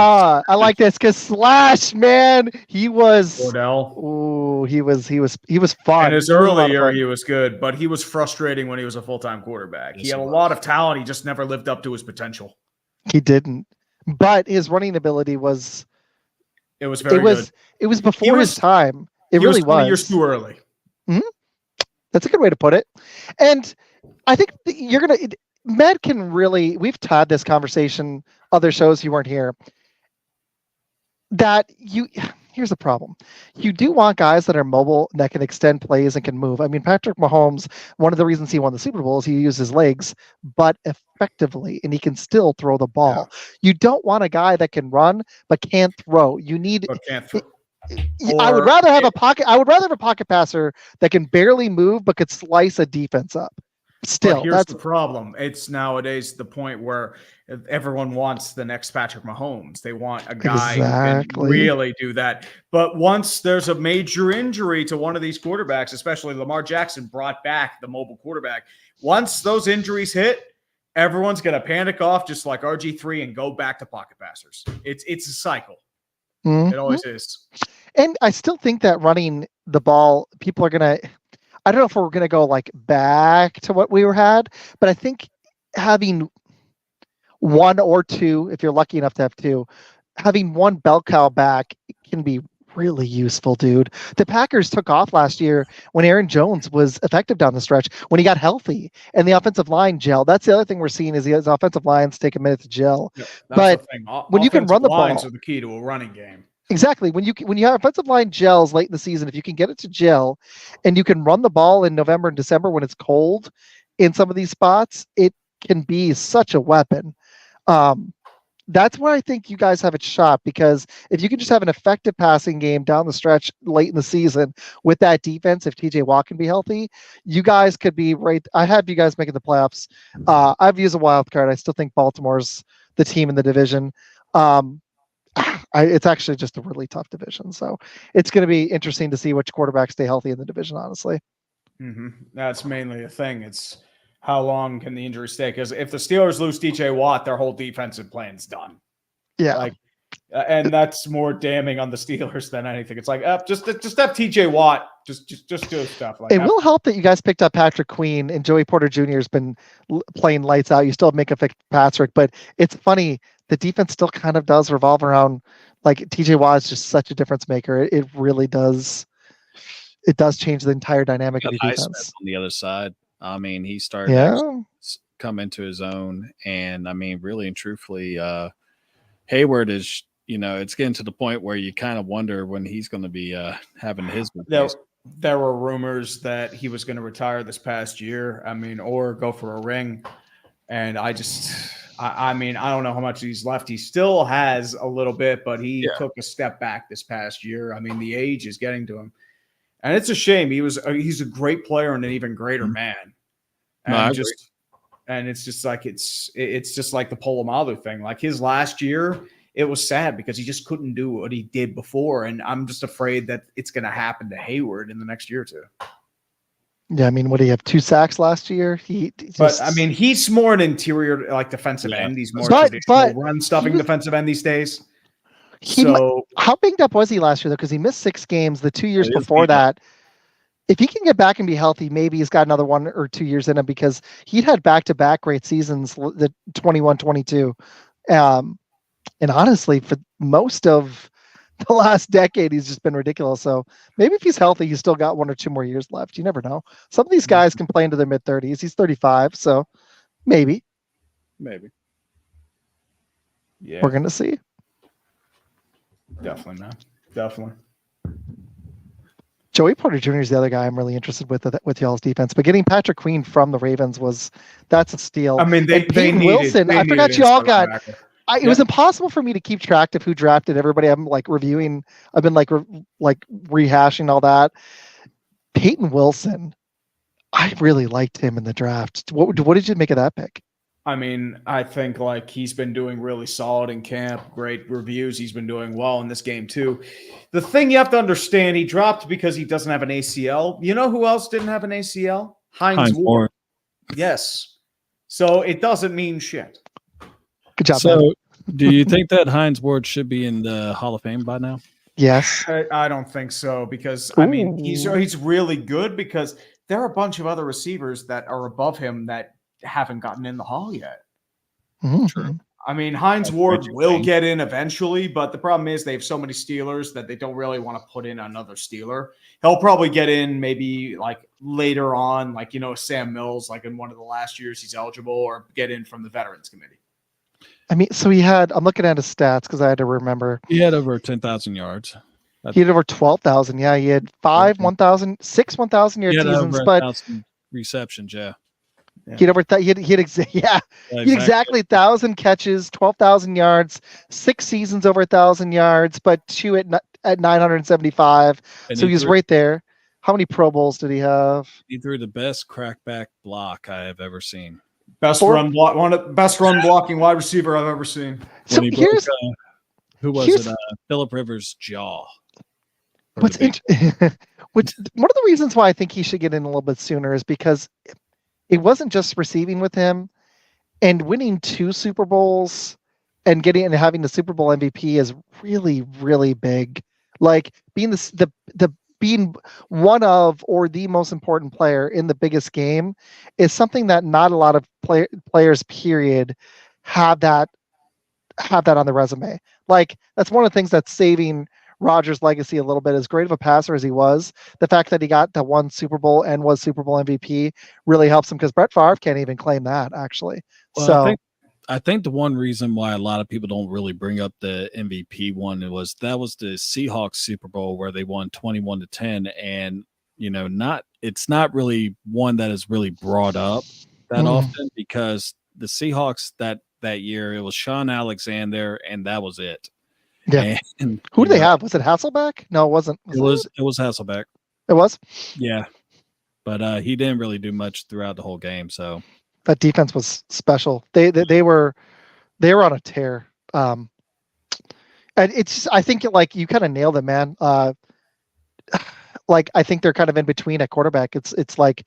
I like this because Slash, man, he was. Wardell. Ooh, he was fun. In his early year, he was good, but he was frustrating when he was a full-time quarterback. He had a lot of talent. He just never lived up to his potential. He didn't. But his running ability was. It was very good. It was before his time. It really was. 20 years too early. Mm-hmm. That's a good way to put it. And I think Med can really, we've had this conversation, other shows you weren't here, that here's the problem. You do want guys that are mobile, that can extend plays and can move. I mean, Patrick Mahomes, one of the reasons he won the Super Bowl is he used his legs, but effectively, and he can still throw the ball. Yeah. You don't want a guy that can run, but can't throw. You need... I would rather have a pocket passer that can barely move but could slice a defense up. Still, here's the problem. It's nowadays the point where everyone wants the next Patrick Mahomes. They want a guy who can really do that. But once there's a major injury to one of these quarterbacks, especially Lamar Jackson brought back the mobile quarterback, once those injuries hit, everyone's going to panic off just like RG3 and go back to pocket passers. It's a cycle. Mm-hmm. It always is. And I still think that running the ball, people are going to, I don't know if we're going to go like back to what we had, but I think having 1 or 2, if you're lucky enough to have 2, having 1 bell cow back can be really useful, dude. The Packers took off last year when Aaron Jones was effective down the stretch, when he got healthy and the offensive line gel. That's the other thing we're seeing is his offensive lines take a minute to gel. Yeah, but when you can run the ball, are the key to a running game. Exactly. When you have offensive line gels late in the season, if you can get it to gel and you can run the ball in November and December when it's cold in some of these spots, it can be such a weapon. That's where I think you guys have a shot, because if you can just have an effective passing game down the stretch late in the season with that defense, if TJ Watt can be healthy, you guys could be right. I have you guys making the playoffs. I've used a wild card. I still think Baltimore's the team in the division. It's actually just a really tough division. So it's going to be interesting to see which quarterbacks stay healthy in the division, honestly. Mm-hmm. That's mainly the thing. It's how long can the injury stay? Because if the Steelers lose TJ Watt, their whole defensive plan's done. Yeah. And that's more damning on the Steelers than anything. It's like, just have TJ Watt. Just do stuff like that. It will help that you guys picked up Patrick Queen and Joey Porter Jr. has been playing lights out. You still have Micah Fitzpatrick, but it's funny. The defense still kind of does revolve around, like, TJ Watt is just such a difference maker. It really does. It does change the entire dynamic of the defense. On the other side, I mean, he started to come into his own, and I mean, really and truthfully, Hayward is, it's getting to the point where you kind of wonder when he's going to be having his. There were rumors that he was going to retire this past year. I mean, or go for a ring, and I mean, I don't know how much he's left. He still has a little bit, but he took a step back this past year. I mean, the age is getting to him, and it's a shame. He's a great player and an even greater man. And and it's just like it's just like the Polamalu thing. Like his last year, it was sad because he just couldn't do what he did before, and I'm just afraid that it's going to happen to Hayward in the next year or two. Yeah, I mean, what do you have? 2 sacks last year. But I mean, he's more an interior, like defensive end. He's more traditional but run stuffing defensive end these days. How banged up was he last year though? Because he missed 6 games. The 2 years before that, if he can get back and be healthy, maybe he's got another 1 or 2 years in him because he'd had back-to-back great seasons, the 21-22. And honestly, for most of the last decade, he's just been ridiculous. So maybe if he's healthy, he's still got 1 or 2 more years left. You never know. Some of these guys can play into their mid-30s. He's 35, so maybe. Yeah, we're gonna see. Definitely, man. Definitely. Joey Porter Jr. is the other guy I'm really interested with y'all's defense. But getting Patrick Queen from the Ravens that's a steal. I mean, they needed Wilson. I forgot y'all got. It was impossible for me to keep track of who drafted everybody. I'm like reviewing. I've been like rehashing all that. Peyton Wilson. I really liked him in the draft. What did you make of that pick? I mean, I think like he's been doing really solid in camp. Great reviews. He's been doing well in this game too. The thing you have to understand, he dropped because he doesn't have an ACL. You know who else didn't have an ACL? Hines Ward. Yes. So it doesn't mean shit. Good job. So, do you think that Hines Ward should be in the Hall of Fame by now? Yes. I don't think so because I mean he's really good because there are a bunch of other receivers that are above him that haven't gotten in the Hall yet. True. I mean, Hines Ward will get in eventually, but the problem is they have so many Steelers that they don't really want to put in another Steeler. He'll probably get in maybe like later on, like, Sam Mills, like in one of the last years he's eligible, or get in from the Veterans Committee. I mean, so I'm looking at his stats because I had to remember. He had over 10,000 yards. He had over 12,000. Yeah, he had 6 1,000 yard seasons, but 1,000 receptions. Yeah. He had exactly 1,000 catches, 12,000 yards, 6 seasons over 1,000 yards, but 2 at 975. And so he was right there. How many Pro Bowls did he have? He threw the best crackback block I have ever seen. Best run blocking wide receiver I've ever seen. So here's who was it? Phillip Rivers' jaw. One of the reasons why I think he should get in a little bit sooner is because it wasn't just receiving with him, and winning 2 Super Bowls and having the Super Bowl MVP is really, really big. Like being being one of or the most important player in the biggest game is something that not a lot of players, period, have that on the resume. Like that's one of the things that's saving Rodgers' legacy a little bit. As great of a passer as he was, the fact that he got the 1 Super Bowl and was Super Bowl MVP really helps him because Brett Favre can't even claim that actually. Well, so I think the one reason why a lot of people don't really bring up the MVP one was the Seahawks Super Bowl where they won 21-10, and it's not really one that is really brought up that often because the Seahawks that year it was Sean Alexander and that was it. Yeah. And who do they have? Was it Hasselbeck? No, it wasn't. It was Hasselbeck. It was? Yeah. But he didn't really do much throughout the whole game. So that defense was special. They were on a tear. And it's I think like you kind of nailed it, man. Like I think they're kind of in between at quarterback. It's like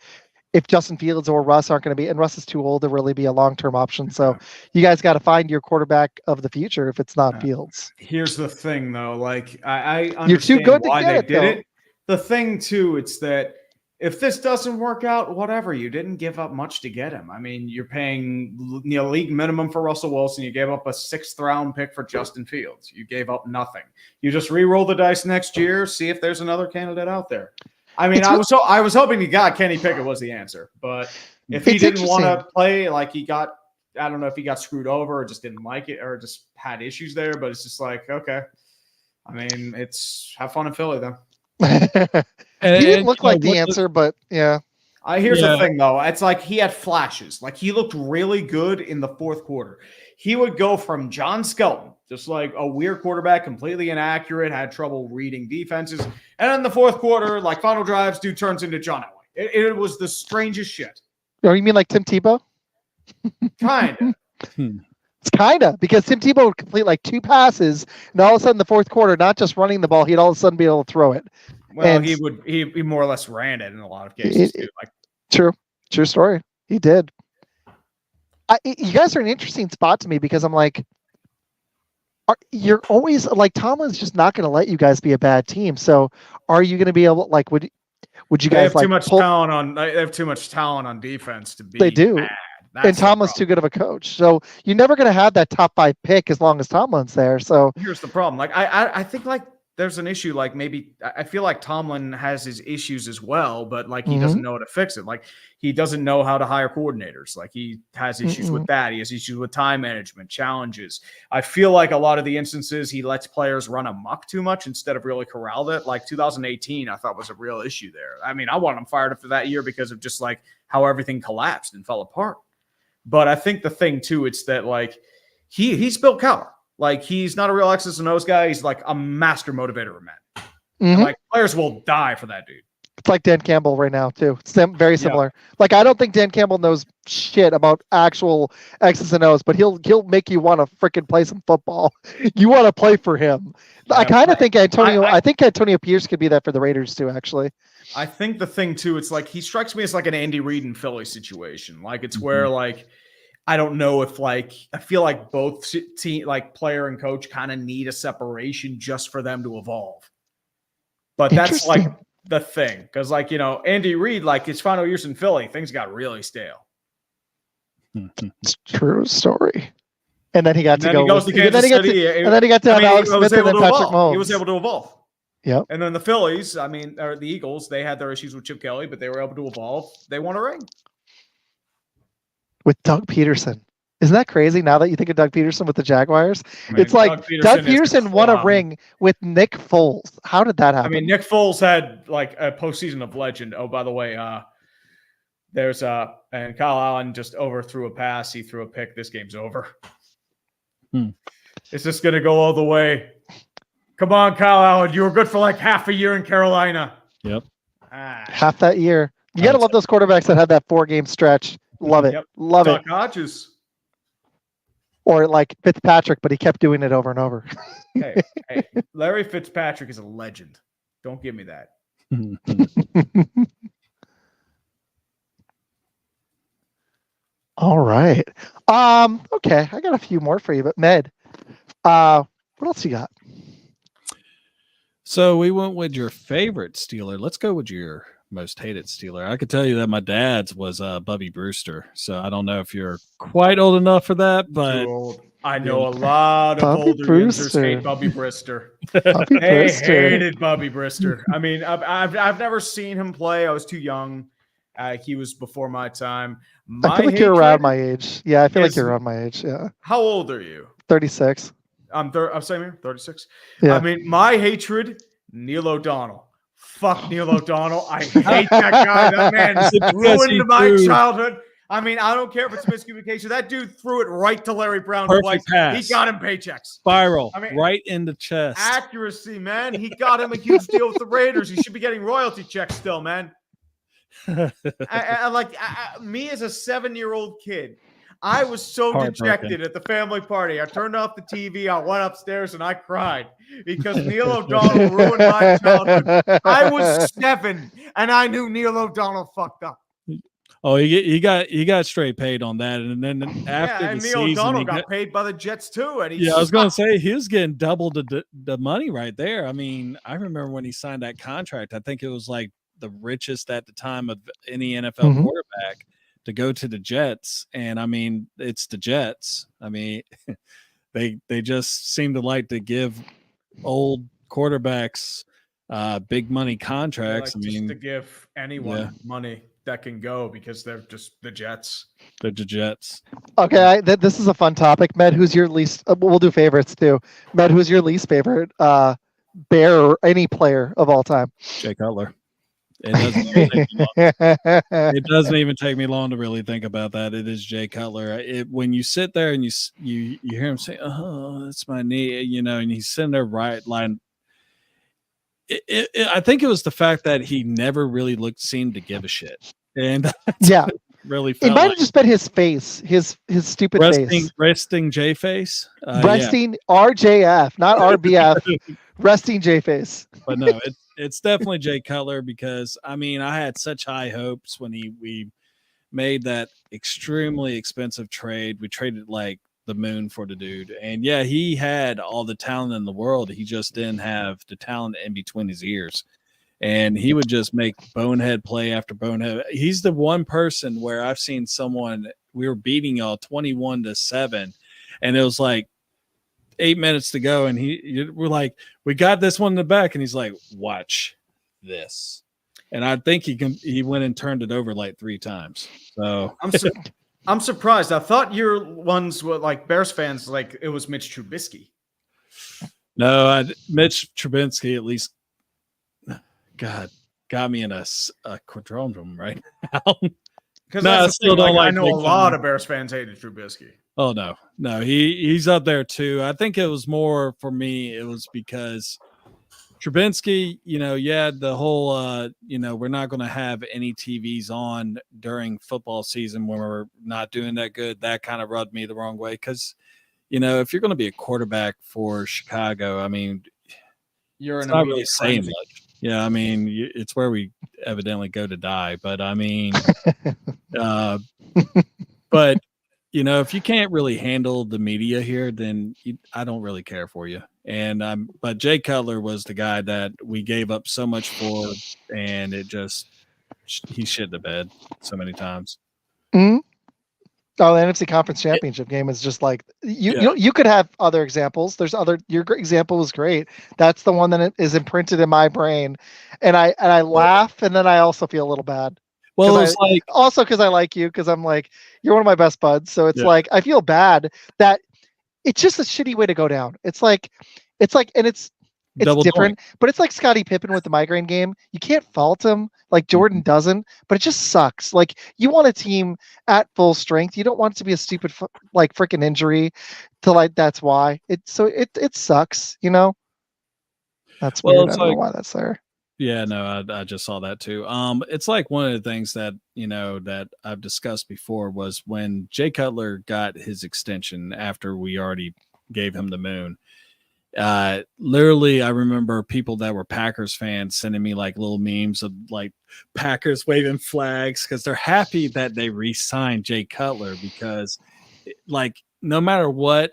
if Justin Fields or Russ aren't going to be, and Russ is too old to really be a long-term option. So you guys got to find your quarterback of the future if it's not Fields. Here's the thing though. Like I understand you're too good why to get they did it. The thing too, it's that if this doesn't work out, whatever, you didn't give up much to get him. I mean, you're paying league minimum for Russell Wilson. You gave up a 6th round pick for Justin Fields. You gave up nothing. You just re-roll the dice next year, see if there's another candidate out there. I mean, I was hoping he got Kenny Pickett was the answer, but if he didn't want to play, like I don't know if he got screwed over or just didn't like it or just had issues there, but it's just like, okay. I mean, it's have fun in Philly then. He didn't look like the answer, but yeah. Here's the thing though. It's like he had flashes. Like he looked really good in the 4th quarter. He would go from John Skelton, just like a weird quarterback, completely inaccurate, had trouble reading defenses. And in the 4th quarter, like final drives, dude turns into John Elway. It was the strangest shit. Oh, you mean like Tim Tebow? Kinda. It's kinda because Tim Tebow would complete like 2 passes, and all of a sudden the 4th quarter, not just running the ball, he'd all of a sudden be able to throw it. Well, he more or less ran it in a lot of cases too. Like true story. He did. You guys are an interesting spot to me because I'm like, you're always like Tomlin's just not going to let you guys be a bad team. So are you going to be able like would you guys have like too much talent on? They have too much talent on defense to be. They do. Bad. And Tomlin's too good of a coach. So you're never going to have that top 5 pick as long as Tomlin's there. So here's the problem. Like I think like there's an issue. Like maybe I feel like Tomlin has his issues as well, but like he doesn't know how to fix it. Like he doesn't know how to hire coordinators. Like he has issues with that. He has issues with time management, challenges. I feel like a lot of the instances he lets players run amok too much instead of really corralled it. Like 2018, I thought was a real issue there. I mean, I wanted him fired for that year because of just like how everything collapsed and fell apart. But I think the thing too, it's that like he's Bill Cowher. Like he's not a real X's and O's guy. He's like a master motivator of men. And, like players will die for that dude. It's like Dan Campbell right now too. Very similar. Yeah. Like I don't think Dan Campbell knows shit about actual X's and O's, but he'll make you want to freaking play some football. You want to play for him. Yeah, I kind of think Antonio. I think Antonio Pierce could be that for the Raiders too. Actually, I think the thing too, it's like he strikes me as like an Andy Reid and Philly situation. Like it's where like. I don't know if like I feel like both team like player and coach kind of need a separation just for them to evolve. But that's like the thing because like Andy Reid like his final years in Philly things got really stale. It's true story. And then he got to go. He goes to Kansas City, and then he got to have Alex Smith and then Patrick Mahomes. He was able to evolve. Yeah. And then the Phillies, or the Eagles, they had their issues with Chip Kelly, but they were able to evolve. They won a ring. With Doug Peterson. Isn't that crazy now that you think of Doug Peterson with the Jaguars? It's like Doug Peterson won a ring with Nick Foles. How did that happen? I mean, Nick Foles had like a postseason of legend. Oh, by the way, and Kyle Allen just overthrew a pass. He threw a pick. This game's over. It's just going to go all the way. Come on, Kyle Allen. You were good for like half a year in Carolina. Yep. Half that year. You got to love those quarterbacks that had that 4-game stretch. Love it. Yep. Love Doc Hodges. Or like Fitzpatrick, but he kept doing it over and over. hey, Larry Fitzpatrick is a legend. Don't give me that. All right. Okay, I got a few more for you, but Med, what else you got? So we went with your favorite Steeler. Let's go with your most hated Steeler. I could tell you that my dad's was Bubby Brewster. So I don't know if you're quite old enough for that, but I know a lot of older users hate Bubby Brewster. They hated Bubby Brewster. I mean, I've never seen him play. I was too young. He was before my time. I feel like you're around my age. Yeah, I feel like you're around my age. Yeah. How old are you? 36. I'm saying here, 36. Yeah. I mean, my hatred, Neil O'Donnell. Fuck Neil O'Donnell. I hate that guy. That man ruined my childhood. I mean, I don't care if it's miscommunication. That dude threw it right to Larry Brown twice. He got him paychecks. Spiral. Right in the chest. Accuracy, man. He got him a huge deal with the Raiders. He should be getting royalty checks still, man. Me as a 7-year-old kid, I was so dejected at the family party. I turned off the TV. I went upstairs and I cried because Neil O'Donnell ruined my childhood. I was 7 and I knew Neil O'Donnell fucked up. Oh, he got straight paid on that, and then after the season, Neil O'Donnell got paid by the Jets too. And I was gonna say he was getting double the money right there. I mean, I remember when he signed that contract. I think it was like the richest at the time of any NFL quarterback to go to the Jets. And I mean, it's the Jets. I mean, they just seem to like to give old quarterbacks big money contracts. Like just to give anyone money that can go because they're just the Jets. They're the Jets. Okay, this is a fun topic. Med, who's your least? We'll do favorites too. Med, who's your least favorite Bear or any player of all time? Jay Cutler. It doesn't even take me long to really think about that. It is Jay Cutler. When you sit there and you hear him say, "Oh, that's my knee," and he's sitting there right line. I think it was the fact that he never really seemed to give a shit, and really it might have just been his face, his stupid face, resting J face, resting RJF, not RBF, resting J face. But no, it's definitely Jay Cutler because I mean I had such high hopes when we made that extremely expensive trade. We traded like the moon for the dude, and yeah, he had all the talent in the world. He just didn't have the talent in between his ears, and he would just make bonehead play after bonehead. He's the one person where I've seen someone. We were beating y'all 21-7, and it was like 8 minutes to go, and we're like, we got this one in the back, and he's like, watch this. And I think he went and turned it over like 3 times. So I'm surprised. I thought your ones were like Bears fans, like it was Mitch Trubisky. No, Mitch Trubisky at least got me in a quadrondrum right now. Because no, I know a lot of Bears fans hated Trubisky. Oh no, he's up there too. I think it was more for me. It was because Trubinsky, the whole, we're not going to have any TVs on during football season when we're not doing that good. That kind of rubbed me the wrong way because, if you're going to be a quarterback for Chicago, I mean, you're not really saying much. Yeah, I mean, it's where we evidently go to die. But I mean, but if you can't really handle the media here, then I don't really care for you. And but Jay Cutler was the guy that we gave up so much for, and he shit the bed so many times. Mm-hmm. Oh, the NFC Conference Championship game is just like you could have other examples. Your example was great. That's the one that is imprinted in my brain, and I laugh, and then I also feel a little bad. Well, it's also because I like you, because I'm like, you're one of my best buds. So it's like, I feel bad that it's just a shitty way to go down. It's like, and it's different, but it's like Scottie Pippen with the migraine game. You can't fault him like Jordan doesn't, but it just sucks. Like, you want a team at full strength. You don't want it to be a stupid, like, freaking injury to, like, that's why it sucks, That's weird. I don't know why that's there. Yeah, no, I just saw that too. It's like one of the things that, that I've discussed before was when Jay Cutler got his extension after we already gave him the moon. Literally, I remember people that were Packers fans sending me like little memes of like Packers waving flags because they're happy that they re-signed Jay Cutler because, like, no matter what,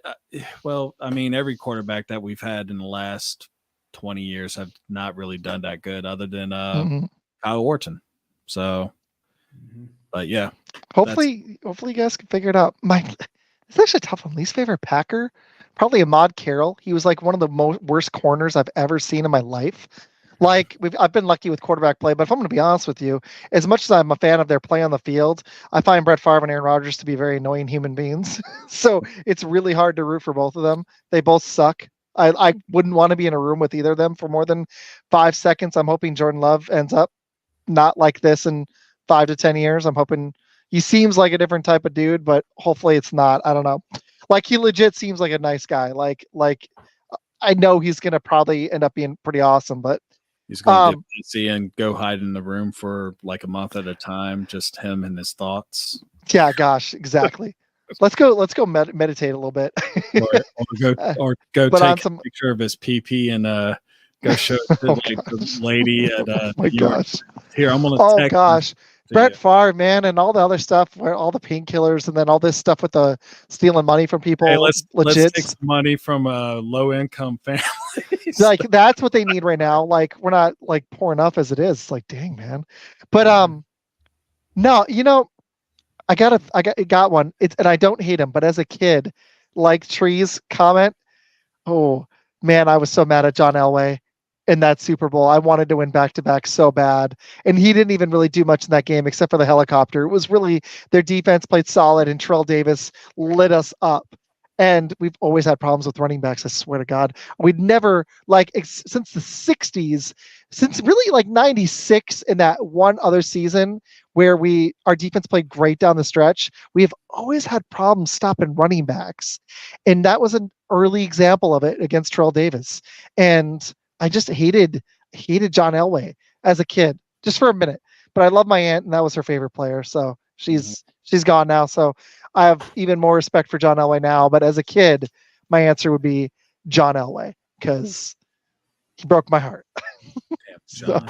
well, I mean, every quarterback that we've had in the last 20 years have not really done that good other than Kyle Orton. So, but yeah. Hopefully you guys can figure it out. It's actually tough one. Least favorite Packer? Probably Ahmad Carroll. He was like one of the worst corners I've ever seen in my life. Like, I've been lucky with quarterback play, but if I'm going to be honest with you, as much as I'm a fan of their play on the field, I find Brett Favre and Aaron Rodgers to be very annoying human beings. So it's really hard to root for both of them. They both suck. I wouldn't want to be in a room with either of them for more than 5 seconds. I'm hoping Jordan Love ends up not like this in 5 to 10 years. I'm hoping he seems like a different type of dude, but hopefully it's not. I don't know. Like, he legit seems like a nice guy. Like I know he's going to probably end up being pretty awesome, but he's going to get busy and go hide in the room for like a month at a time, just him and his thoughts. Yeah, gosh, exactly. Let's go meditate a little bit. or go take a picture of his PP and go show it to the lady at my gosh. Here, I'm gonna text gosh. Brett Favre, man, and all the other stuff, where all the painkillers, and then all this stuff with the stealing money from people. Hey, let's take some money from low income families. Like, that's what they need right now. Like, we're not like poor enough as it is. It's like, dang, man. But no, I got one. And I don't hate him, but as a kid, like Tree's comment, oh man, I was so mad at John Elway in that Super Bowl. I wanted to win back-to-back so bad. And he didn't even really do much in that game except for the helicopter. It was really, their defense played solid, and Terrell Davis lit us up. And we've always had problems with running backs, I swear to God. We'd never, like, since the 60s, since really like 96 in that one other season where our defense played great down the stretch, we have always had problems stopping running backs. And that was an early example of it against Terrell Davis. And I just hated John Elway as a kid, just for a minute. But I love my aunt, and that was her favorite player. So she's gone now. So I have even more respect for John Elway now. But as a kid, my answer would be John Elway, because he broke my heart. So,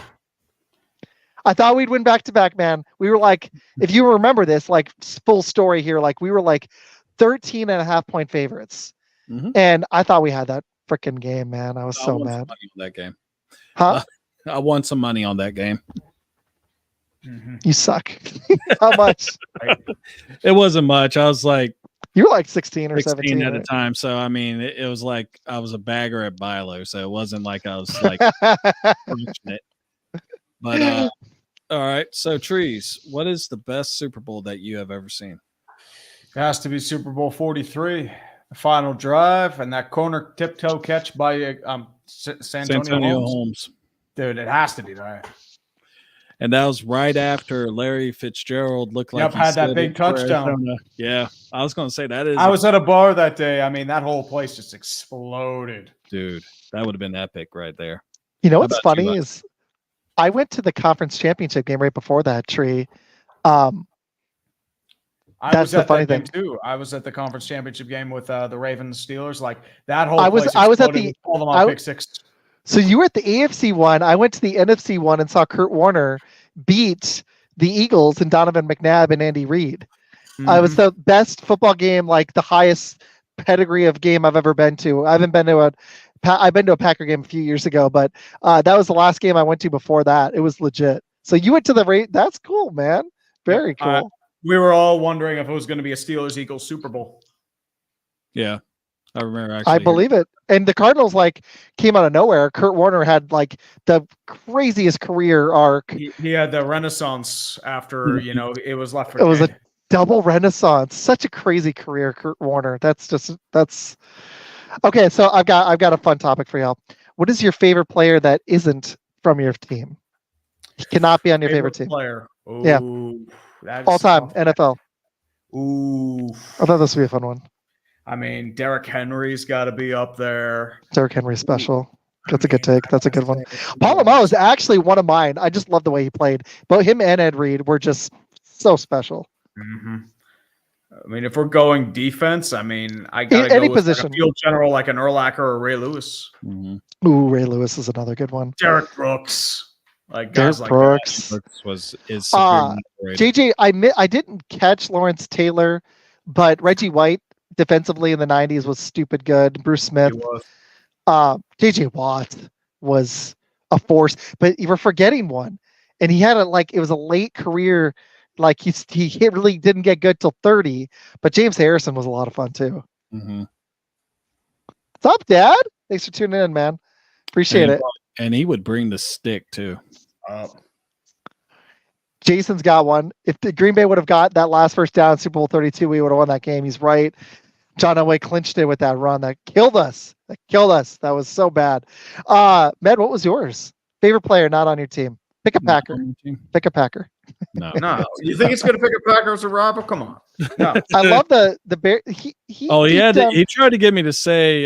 I thought we'd win back-to-back, man. We were like, if you remember this, like full story here, like we were like 13.5-point favorites. And I thought we had that freaking game, man. I was so mad. Money on that game. Huh? I won some money on that game. You suck. How much? It wasn't much. I was like, you were like 16 or 17 at a time. So I mean, it was like I was a bagger at Bilo, so it wasn't like I was like it. But all right. So Trees, what is the best Super Bowl that you have ever seen? It has to be Super Bowl 43. The final drive and that corner tiptoe catch by Santonio Holmes. Dude, it has to be that. And that was right after Larry Fitzgerald looked like he had that big touchdown. Yeah, I was going to say that is. I was at a bar that day. I mean, that whole place just exploded. Dude, that would have been epic right there. You know what's funny is I went to the conference championship game right before that, Tree. That's the funny thing too. I was at the conference championship game with the Ravens Steelers. Like that whole. I was at the. Pick six. So you were at the AFC one. I went to the NFC one and saw Kurt Warner beat the Eagles and Donovan McNabb and Andy Reid. It was the best football game, like the highest pedigree of game I've ever been to. I've been to a Packer game a few years ago, but that was the last game I went to before that. It was legit. So you went to the That's cool, man. Very cool. We were all wondering if it was going to be a Steelers-Eagles Super Bowl. Yeah. I remember actually. I believe it. And the Cardinals came out of nowhere. Kurt Warner had the craziest career arc. He had the renaissance after, it was left for dead. It was a double renaissance. Such a crazy career, Kurt Warner. That's okay. So I've got a fun topic for y'all. What is your favorite player that isn't from your team? He cannot be on your favorite team. Player. Ooh, yeah. All time NFL. Ooh. I thought this would be a fun one. I mean, Derrick Henry's got to be up there. Derrick Henry special. That's a good take. That's a good one. Palomar is actually one of mine. I just love the way he played. But him and Ed Reed were just so special. Mm-hmm. I mean, if we're going defense, I mean, I got to go with position. A field general like an Urlacher or Ray Lewis. Mm-hmm. Ooh, Ray Lewis is another good one. Derek Brooks. Derek Brooks. Is JJ, I didn't catch Lawrence Taylor, but Reggie White defensively in the 90s was stupid good. Bruce Smith. JJ Watt was a force, but you were forgetting one. And he had it was a late career. Like he really didn't get good till 30, but James Harrison was a lot of fun too. Mm-hmm. What's up, Dad? Thanks for tuning in, man. Appreciate it. And he would bring the stick too. Jason's got one. If the Green Bay would have got that last first down, Super Bowl 32, we would have won that game. He's right. John Elway clinched it with that run that killed us. That was so bad. Med, what was yours? Favorite player not on your team? Pick a Packer. Pick a Packer. No. You think he's going to pick a Packer as a rival? Come on. No. I love the Bear. He tried to get me to say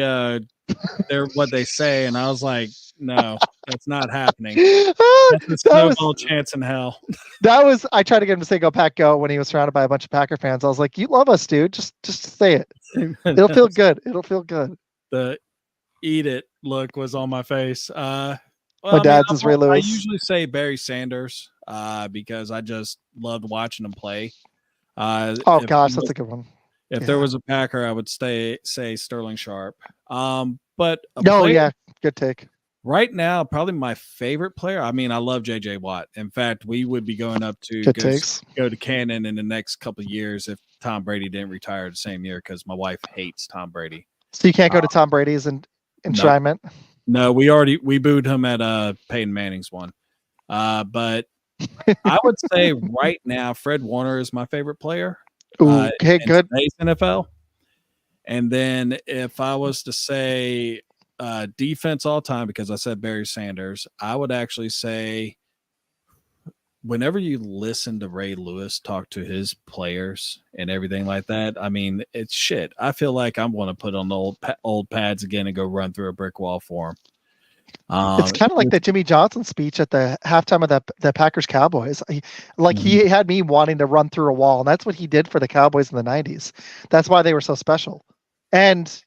they're what they say, and I was like, no, that's not happening. That's a snowball chance in hell. I tried to get him to say "Go Pack Go" when he was surrounded by a bunch of Packer fans. I was like, "You love us, dude. Just say it. It'll feel good. It'll feel good." The eat it look was on my face. My dad's is Ray Lewis. I usually say Barry Sanders because I just loved watching him play. That's a good one. If there was a Packer, I would say Sterling Sharp. But good take. Right now, probably my favorite player. I mean, I love J.J. Watt. In fact, we would be going up to go to Cannon in the next couple of years if Tom Brady didn't retire the same year because my wife hates Tom Brady. So you can't go to Tom Brady's enshrinement? No, we booed him at Peyton Manning's one. But I would say right now, Fred Warner is my favorite player. Okay, good. Today's NFL. And then if I was to say defense all time, because I said Barry Sanders, I would actually say whenever you listen to Ray Lewis talk to his players and everything like that, I mean, it's shit. I feel like I'm going to put on the old pads again and go run through a brick wall for him. It's kind of like the Jimmy Johnson speech at the halftime of the Packers Cowboys. He had me wanting to run through a wall, and that's what he did for the Cowboys in the 90s. That's why they were so special. And,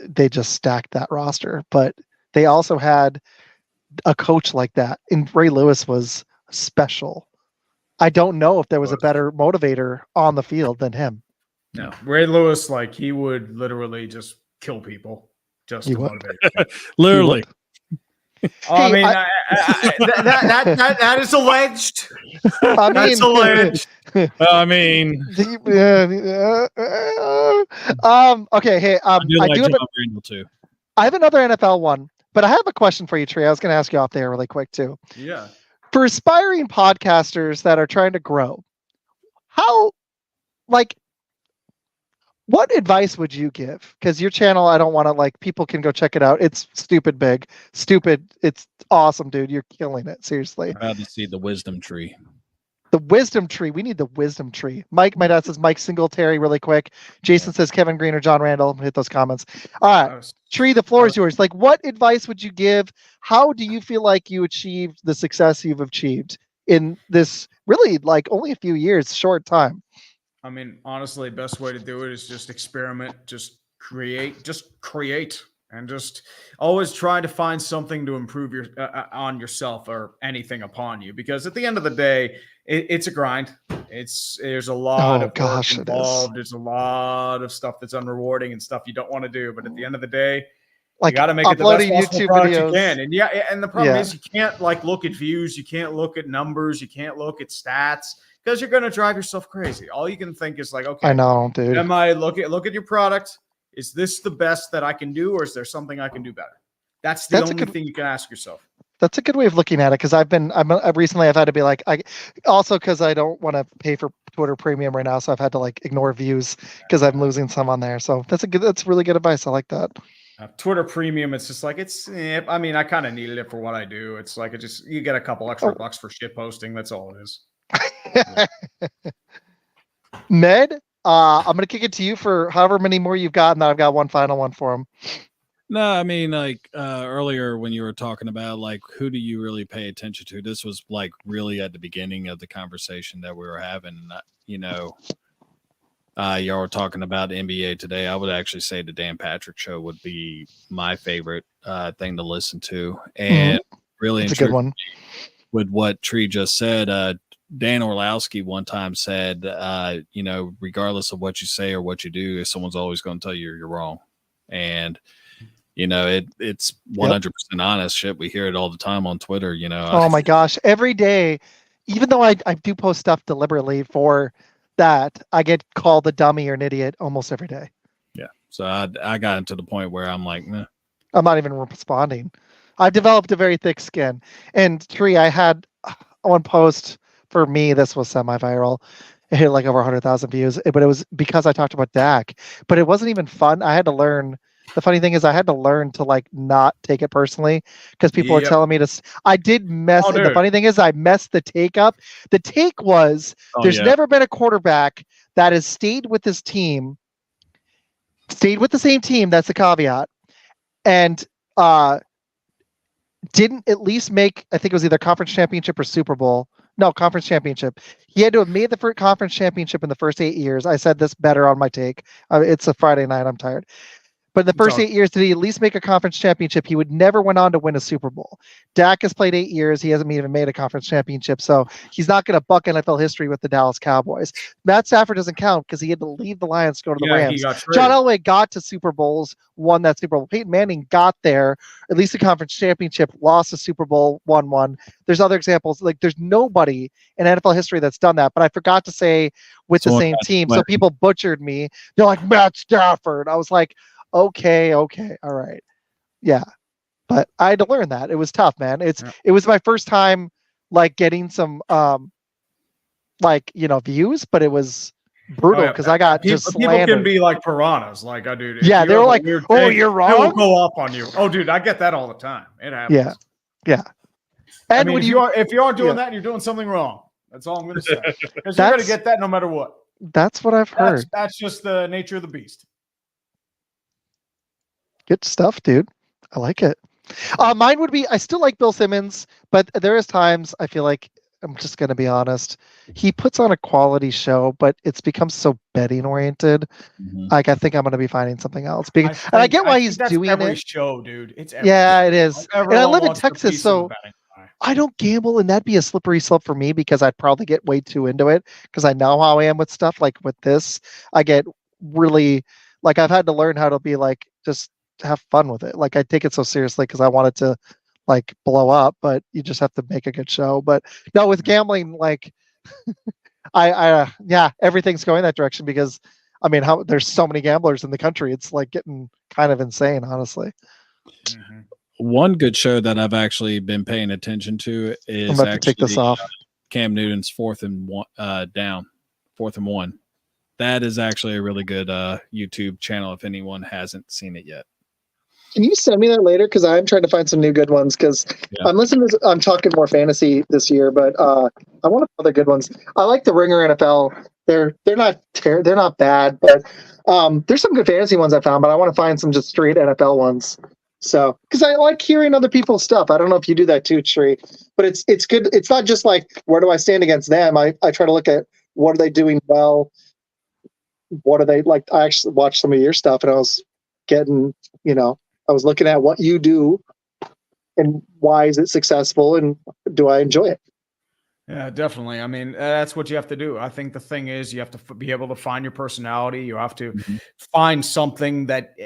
they just stacked that roster, but they also had a coach like that. And Ray Lewis was special. I don't know if there was a better motivator on the field than him. No, Ray Lewis, like he would literally just kill people just to motivate. Literally. I mean, that is alleged. That's alleged. I mean, okay. Hey, I have another NFL one, but I have a question for you, Trey. I was going to ask you off there really quick too. Yeah. For aspiring podcasters that are trying to grow, what advice would you give? Because your channel, I don't want to people can go check it out. It's stupid big, stupid. It's awesome, dude. You're killing it. Seriously. I'm about to see the wisdom tree. The wisdom tree. We need the wisdom tree. Mike, my dad says Mike Singletary really quick. Jason says Kevin Green or John Randall. Hit those comments. All right. Tree, the floor is yours. What advice would you give? How do you feel like you achieved the success you've achieved in this really only a few years, short time? I mean, honestly, best way to do it is just experiment, just create, and just always try to find something to improve on yourself or anything upon you. Because at the end of the day, it's a grind. There's a lot of work involved. There's a lot of stuff that's unrewarding and stuff you don't want to do. But at the end of the day, you got to make it the best possible product you can. And the problem is you can't look at views, you can't look at numbers, you can't look at stats. Because you're going to drive yourself crazy. All you can think is okay, I know, dude. Am I look at your product? Is this the best that I can do, or is there something I can do better? That's the only thing you can ask yourself. That's a good way of looking at it. Because I've had to be because I don't want to pay for Twitter Premium right now, so I've had to ignore views because I'm losing some on there. So that's really good advice. I like that. Twitter Premium, it's just I mean, I kind of needed it for what I do. It's you get a couple extra bucks for shit posting. That's all it is. Ned, I'm gonna kick it to you for however many more you've got, and then I've got one final one for him. No, I mean, earlier when you were talking about who do you really pay attention to, this was really at the beginning of the conversation that we were having. Y'all were talking about the NBA today. I would actually say the Dan Patrick Show would be my favorite thing to listen to, and really, it's a good one. With what Tree just said, Dan Orlowski one time said, regardless of what you say or what you do, someone's always going to tell you you're wrong. And, it's 100% honest shit. We hear it all the time on Twitter, Oh my gosh. Every day, even though I do post stuff deliberately for that, I get called a dummy or an idiot almost every day. Yeah. So I got into the point where I'm like, nah. I'm not even responding. I've developed a very thick skin. And Tree, I had one post. For me, this was semi-viral. It hit over 100,000 views, but it was because I talked about Dak. But it wasn't even fun. I had to learn. The funny thing is, I had to learn to not take it personally because people were telling me to. I did mess. And the funny thing is, I messed the take up. The take was there's never been a quarterback that has stayed with his team, stayed with the same team. That's the caveat, and didn't at least make. I think it was either conference championship or Super Bowl. No, conference championship. He had to have made the first conference championship in the first 8 years. I said this better on my take. It's a Friday night. I'm tired. But in the first 8 years, did he at least make a conference championship? He would never went on to win a Super Bowl. Dak has played 8 years. He hasn't even made a conference championship. So he's not going to buck NFL history with the Dallas Cowboys. Matt Stafford doesn't count because he had to leave the Lions to go to the Rams. John Elway got to Super Bowls, won that Super Bowl. Peyton Manning got there, at least a conference championship, lost a Super Bowl, won one. There's other examples. There's nobody in NFL history that's done that. But I forgot to say with the same team. So people butchered me. They're like, Matt Stafford. I was like, okay, all right, yeah, but I had to learn that. It was tough, man. It was my first time getting some views, but it was brutal because I got just slandered. People can be like piranhas, I do. Yeah, they were like, "Oh, you're wrong." They will go off on you. Oh, dude, I get that all the time. It happens. Yeah. And I mean, if you aren't doing that, you're doing something wrong. That's all I'm going to say. Because you're going to get that no matter what. That's what I've heard. That's just the nature of the beast. Good stuff, dude. I like it. Mine would be, I still like Bill Simmons, but there is times I feel like I'm just going to be honest. He puts on a quality show, but it's become so betting oriented. Like, I think I'm going to be finding something else. And I get why he's that's doing every it. show, dude. It's every Yeah, show. it is. Like, And I everyone live in wants their Texas, piece of so the betting pie. I don't gamble, and that'd be a slippery slope for me because I'd probably get way too into it because I know how I am with stuff. Like with this, I get really like I've had to learn how to be like just have fun with it. Like I take it so seriously because I want it to like blow up, but you just have to make a good show. But no, with gambling, like yeah, everything's going that direction because I mean, how there's so many gamblers in the country. It's like getting kind of insane, honestly. Mm-hmm. One good show that I've actually been paying attention to is I'm about to take this off. Cam Newton's fourth and 1. That is actually a really good YouTube channel if anyone hasn't seen it yet. Can you send me that later? Because I'm trying to find some new good ones. Because I'm listening to. I'm talking more fantasy this year, but I want other good ones. I like the Ringer NFL. They're not bad, but there's some good fantasy ones I found. But I want to find some just straight NFL ones. So, because I like hearing other people's stuff. I don't know if you do that too, Tree, but it's good. It's not just like where do I stand against them. I try to look at what are they doing well. What are they like? I actually watched some of your stuff, and I was getting, I was looking at what you do, and why is it successful, and do I enjoy it? Yeah, definitely. I mean, that's what you have to do. I think the thing is you have to be able to find your personality. You have to find something that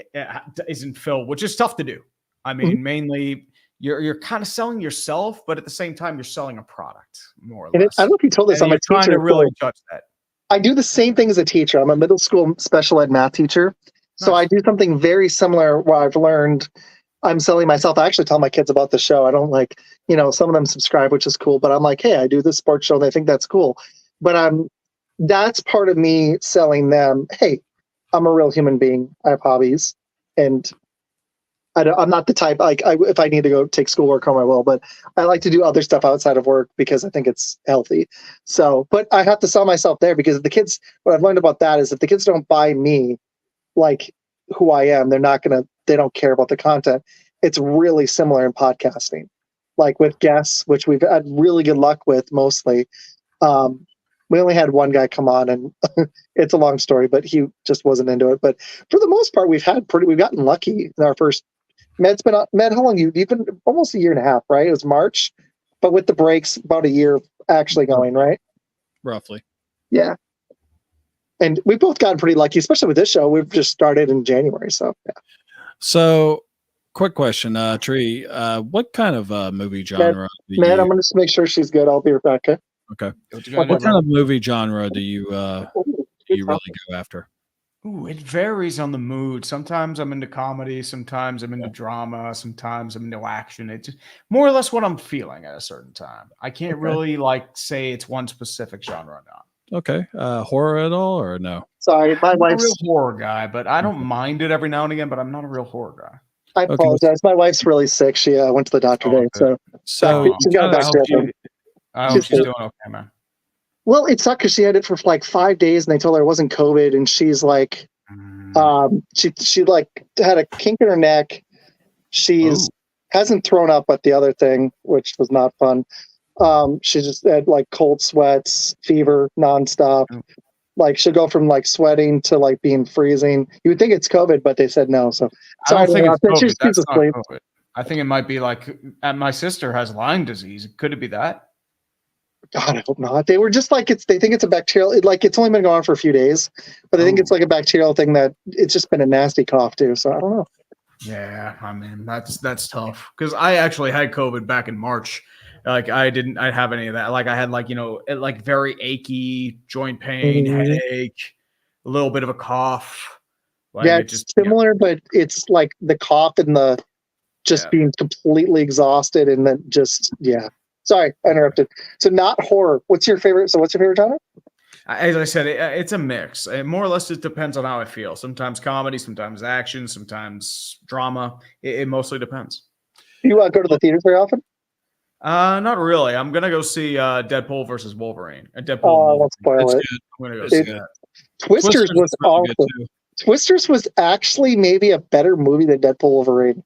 isn't filled, which is tough to do. I mean, mainly you're kind of selling yourself, but at the same time, you're selling a product more or less. I don't know if you told this. I'm a teacher. Trying to really judge that. I do the same thing as a teacher. I'm a middle school special ed math teacher. So I do something very similar where I've learned I'm selling myself. I actually tell my kids about the show. I don't like, some of them subscribe, which is cool, but I'm like, hey, I do this sports show and they think that's cool. But that's part of me selling them, hey, I'm a real human being. I have hobbies. And I'm not the type, if I need to go take schoolwork home, I will, but I like to do other stuff outside of work because I think it's healthy. So, but I have to sell myself there because the kids, what I've learned about that is if the kids don't buy me, like who I am, they don't care about the content. It's really similar in podcasting, like with guests, which we've had really good luck with mostly. We only had one guy come on and it's a long story, but he just wasn't into it. But for the most part, we've gotten lucky in our first. Med's been on, Med, how long you've been? Almost a year and a half, right? It was March, but with the breaks, about a year actually going, right? Roughly. Yeah. And we've both gotten pretty lucky, especially with this show. We've just started in January, so yeah. So, quick question, Tree. What kind of movie genre? Med, I'm going to make sure she's good. I'll be right back. Okay. What kind of movie genre do you really go after? Ooh, it varies on the mood. Sometimes I'm into comedy, sometimes I'm into drama, sometimes I'm into action. It's just more or less what I'm feeling at a certain time. I can't really say it's one specific genre or not. Okay. Horror at all or no? Sorry, my wife's a real horror guy, but I don't mind it every now and again, but I'm not a real horror guy. I apologize. My wife's really sick. She went to the doctor today, so she got I hope she's doing okay, man. Well, it sucked because she had it for like 5 days, and they told her it wasn't COVID, and she's like, she like had a kink in her neck. Hasn't thrown up at the other thing, which was not fun. She just had like cold sweats, fever nonstop. Like she'll go from like sweating to like being freezing. You would think it's COVID, but they said no. So I don't think it's COVID. That's not COVID. I think it might be like my sister has Lyme disease. Could it be that? God, I hope not. They were just like they think it's a bacterial. It's only been going on for a few days, but they think it's like a bacterial thing that it's just been a nasty cough too. So I don't know. Yeah, I mean that's tough because I actually had COVID back in March. Like I didn't have any of that. Like I had like very achy joint pain, headache, a little bit of a cough. Like yeah, it's similar, but it's like the cough and the just being completely exhausted and then Sorry, I interrupted. So not horror. What's your favorite genre? As I said, it's a mix. More or less, it depends on how I feel. Sometimes comedy, sometimes action, sometimes drama. It mostly depends. Do you go to the theaters very often? Not really. I'm gonna go see Deadpool versus Wolverine. Oh, let's spoil it. I'm gonna go see that. Twisters was really awesome. Twisters was actually maybe a better movie than Deadpool Wolverine.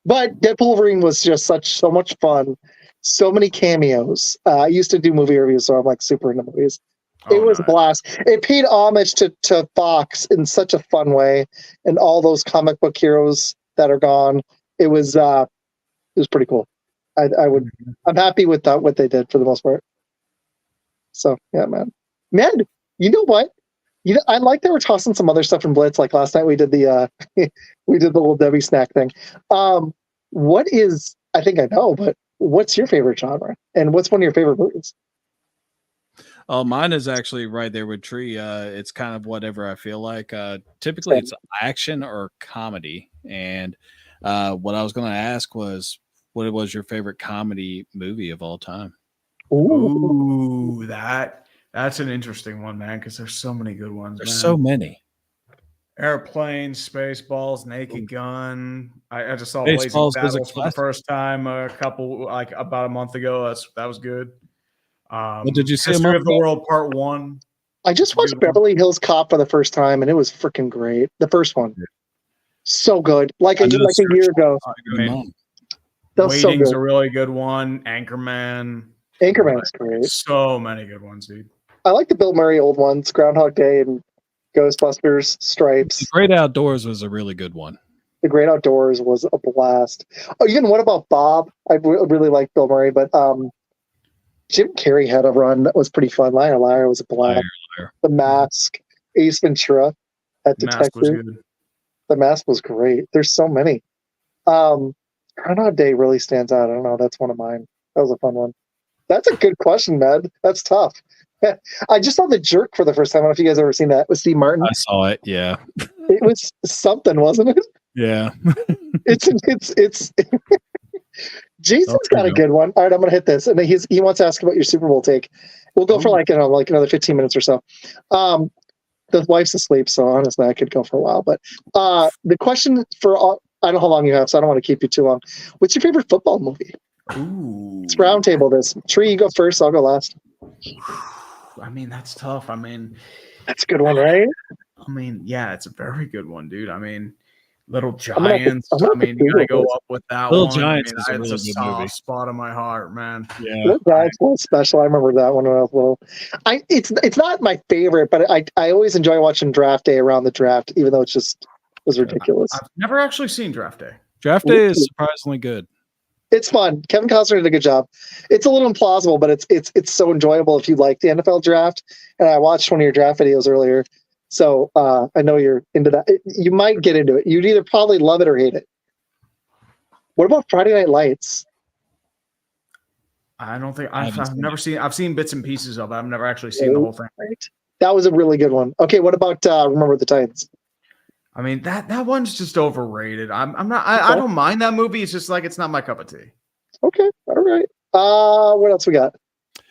But Deadpool Wolverine was just so much fun. So many cameos. I used to do movie reviews, so I'm like super into movies. It Oh, was a nice. blast. It paid homage to Fox in such a fun way, and all those comic book heroes that are gone. It was pretty cool. I'm happy with that, what they did for the most part. So yeah, man. You know what? I like that we're tossing some other stuff in Blitz. Like last night we did the we did the little Debbie snack thing. What is, I think I know, but what's your favorite genre? And what's one of your favorite movies? Oh, mine is actually right there with Tree. It's kind of whatever I feel like. Typically it's action or comedy. And what I was gonna ask was, what was your favorite comedy movie of all time? Ooh, that's an interesting one, man, because there's so many good ones. There's man. so many. Airplanes, Spaceballs, Naked Gun. I just saw Spaceballs Blazing was a Saddles for the classic. first time about a month ago. That was good. What did you say? History of the World Part 1. I just watched Beverly Hills Cop for the first time, and it was freaking great. The first one, so good. Like a year ago. That was so good. Waiting's a really good one. Anchorman's great. So many good ones, dude. I like the Bill Murray old ones, Groundhog Day and Ghostbusters, Stripes. The Great Outdoors was a really good one. The Great Outdoors was a blast. Oh, even what about Bob? I really like Bill Murray, but Jim Carrey had a run that was pretty fun. Liar Liar was a blast. Liar. The Mask, Ace Ventura, that detective. The Mask was great. There's so many. Groundhog Day really stands out. I don't know. That's one of mine. That was a fun one. That's a good question, Med. That's tough. I just saw The Jerk for the first time. I don't know if you guys ever seen that with Steve Martin. I saw it. Yeah. It was something, wasn't it? Yeah. It's Jason's got a good one. All right, I'm gonna hit this, and he wants to ask about your Super Bowl take. We'll go for like another 15 minutes or so. The wife's asleep, so honestly, I could go for a while. But the question for all, I don't know how long you have, so I don't want to keep you too long. What's your favorite football movie? Ooh. It's roundtable. This Tree, you go first. I'll go last. I mean, that's tough. I mean, that's a good one, right? I mean, yeah, it's a very good one, dude. I mean, Little Giants. You gotta go up with that Little one. Giants I mean, is a it's really a good movie. soft spot in my heart, man. Yeah, Little Giants was special. I remember that one when I was little. It's not my favorite, but I always enjoy watching Draft Day around the draft, even though it was ridiculous. I've never actually seen Draft Day. Draft Day is surprisingly good. It's fun. Kevin Costner did a good job. It's a little implausible, but it's so enjoyable if you like the NFL draft. And I watched one of your draft videos earlier, so I know you're into that. You might get into it. You'd either probably love it or hate it. What about Friday Night Lights? I don't think I've never seen. I've seen bits and pieces of it. I've never actually seen the whole thing. Right. That was a really good one. Okay, what about Remember the Titans? I mean, that one's just overrated. I'm not. I don't mind that movie. It's just like it's not my cup of tea. Okay, all right. What else we got?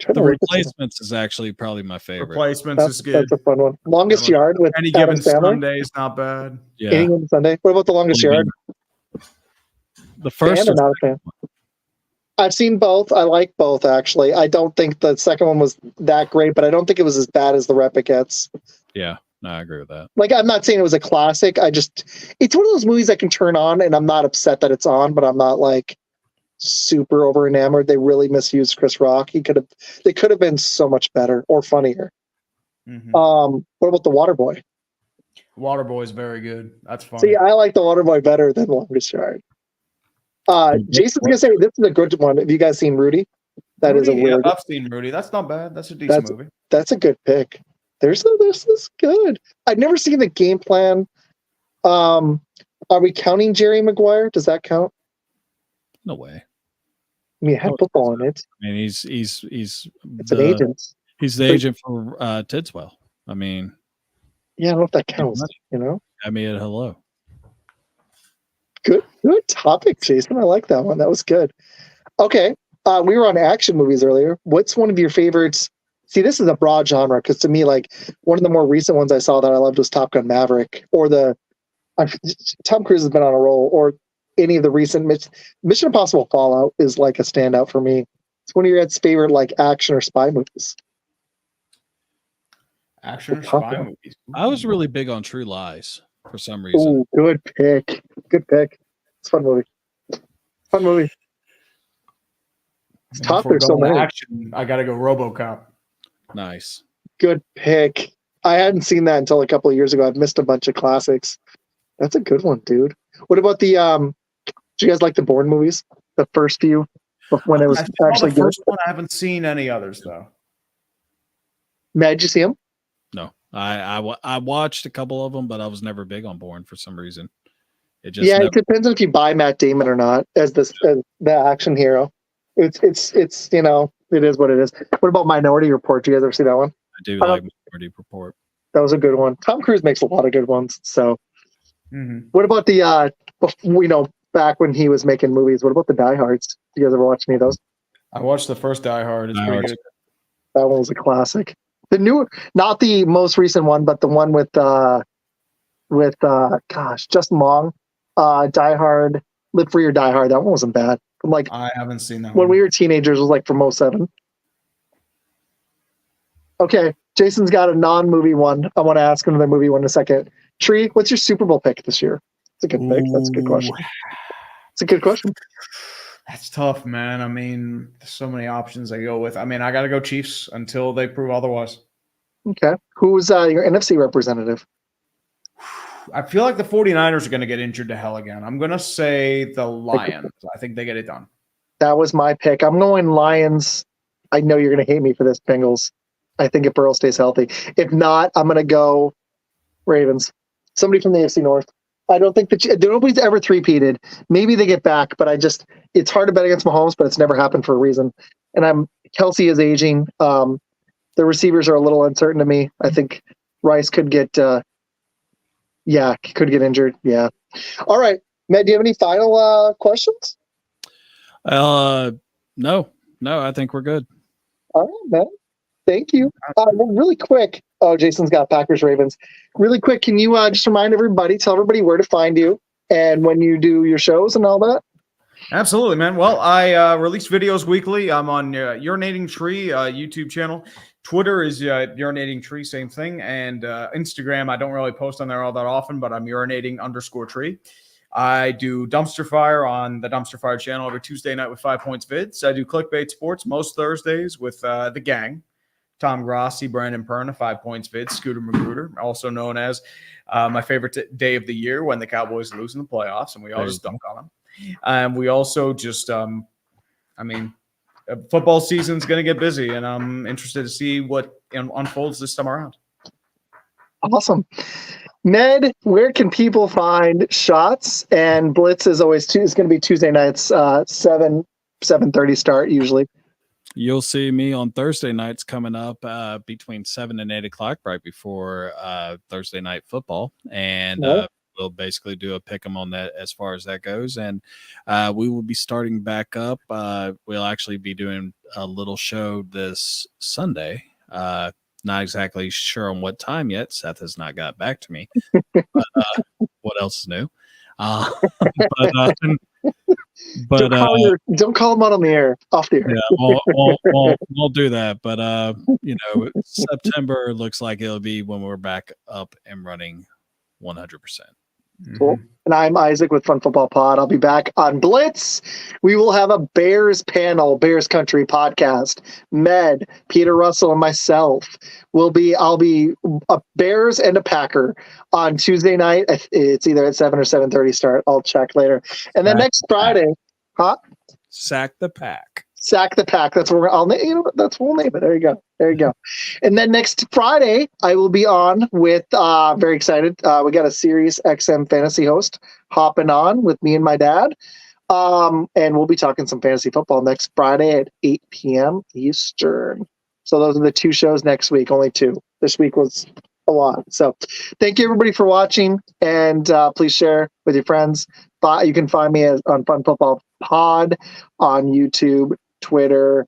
The Replacements is actually probably my favorite. Replacements is good. That's a fun one. Longest Yard with Any Adam Given Sandler. Sunday is not bad. Yeah. Any Given Sunday. What about The Longest Yard? The first. Not a fan. I've seen both. I like both actually. I don't think the second one was that great, but I don't think it was as bad as the rep it gets. Yeah. No, I agree with that. Like, I'm not saying it was a classic. It's one of those movies I can turn on and I'm not upset that it's on, but I'm not like super over enamored. They really misused Chris Rock. They could have been so much better or funnier. Mm-hmm. What about The Waterboy? Waterboy is very good. That's fun. See, I like The Waterboy better than Longest Yard. Jason's gonna say this is a good one. Have you guys seen Rudy? That is a weird. I've seen Rudy. That's not bad. That's a decent movie. That's a good pick. This is good. I've never seen The Game Plan. Are we counting Jerry Maguire? Does that count? No way. I mean, it had football in it. I mean, it's an agent. He's the agent for Tidswell. I mean, yeah, I don't know if that counts. You know, I mean, hello. Good topic, Jason. I like that one. That was good. Okay, we were on action movies earlier. What's one of your favorites? See, this is a broad genre because to me, like one of the more recent ones I saw that I loved was Top Gun Maverick, or Tom Cruise has been on a roll, or any of the recent Mission Impossible Fallout is like a standout for me. It's one of your guys' favorite like action or spy movies. Action or spy movies. I was really big on True Lies for some reason. Ooh, good pick. Good pick. It's a fun movie. It's tough. If we're There's so going to many. action, I got to go RoboCop. Nice. Good pick. I hadn't seen that until a couple of years ago. I've missed a bunch of classics. That's a good one, dude. What about the do you guys like the Bourne movies? The first few when it was actually the first one. I haven't seen any others though. Matt, did you see them? No, I watched a couple of them, but I was never big on Bourne for some reason. It just It depends on if you buy Matt Damon or not as the action hero. It's it is what it is. What about Minority Report? Do you guys ever see that one? I do like Minority Report. That was a good one. Tom Cruise makes a lot of good ones. So, What about the back when he was making movies? What about the Die Hards? Do you guys ever watch any of those? I watched the first Die Hard. It's pretty good. That one was a classic. The new, not the most recent one, but the one with Justin Long, Die Hard, Live Free or Die Hard. That one wasn't bad. I haven't seen that when one. we were teenagers. It was like from 07. Okay, Jason's got a non-movie one. I want to ask another movie one in a second. Tree, what's your Super Bowl pick this year? It's a good pick. That's a good question. It's a good question. That's tough, man. I mean, there's so many options I go with. I mean, I got to go Chiefs until they prove otherwise. Okay. Who's your NFC representative? I feel like the 49ers are going to get injured to hell again. I'm going to say the Lions. I think they get it done. That was my pick. I'm going Lions. I know you're going to hate me for this, Bengals. I think if Burrow stays healthy. If not, I'm going to go Ravens. Somebody from the AFC North. I don't think nobody's ever three-peated. Maybe they get back, but it's hard to bet against Mahomes, but it's never happened for a reason. And Kelsey is aging. The receivers are a little uncertain to me. I think Rice could get injured. Yeah. All right. Matt, do you have any final questions? No, I think we're good. All right, man. Thank you. Really quick. Oh, Jason's got Packers Ravens. Really quick, can you just remind everybody, tell everybody where to find you and when you do your shows and all that? Absolutely, man. Well, I release videos weekly. I'm on Urinating Tree YouTube channel. Twitter is Urinating Tree, same thing. And Instagram, I don't really post on there all that often, but I'm urinating_tree. I do Dumpster Fire on the Dumpster Fire channel every Tuesday night with 5 Points Vids. I do Clickbait Sports most Thursdays with the gang. Tom Grossi, Brandon Perna, 5 Points Vids, Scooter Magruder, also known as my favorite day of the year when the Cowboys lose in the playoffs, and we all just dunk on them. We also just, football season's going to get busy, and I'm interested to see what unfolds this time around. Awesome. Ned, where can people find Shots? And Blitz is always it's going to be Tuesday nights, 7:30 start usually. You'll see me on Thursday nights coming up between 7 and 8 o'clock right before Thursday night football. And we'll basically do a pick 'em on that as far as that goes. And we will be starting back up. We'll actually be doing a little show this Sunday. Not exactly sure on what time yet. Seth has not got back to me. But, what else is new? Don't call him out on the air, off the air. Yeah, we'll do that. But September looks like it'll be when we're back up and running 100%. Cool. And I'm Isaac with Fun Football Pod. I'll be back on Blitz. We will have a Bears panel, Bears Country podcast. Med, Peter Russell, and myself I'll be a Bears and a Packer on Tuesday night. It's either at 7 or 7:30 start. I'll check later. And then next Friday, Sack the Pack. Sack the Pack. That's where that's what we'll name it. There you go. And then next Friday, I will be on with, very excited. We got a Sirius XM fantasy host hopping on with me and my dad. And we'll be talking some fantasy football next Friday at 8 p.m. Eastern. So those are the 2 shows next week, only 2. This week was a lot. So thank you everybody for watching, and please share with your friends. You can find me on Fun Football Pod on YouTube, Twitter,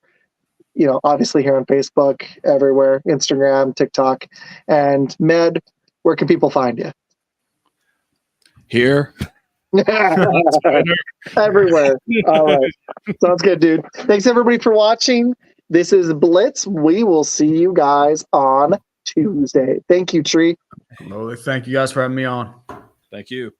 obviously here on Facebook, everywhere, Instagram, TikTok. And Med, where can people find you? Here. Everywhere. All right. Sounds good, dude. Thanks everybody for watching. This is Blitz. We will see you guys on Tuesday. Thank you, Tree. Well, thank you guys for having me on. Thank you.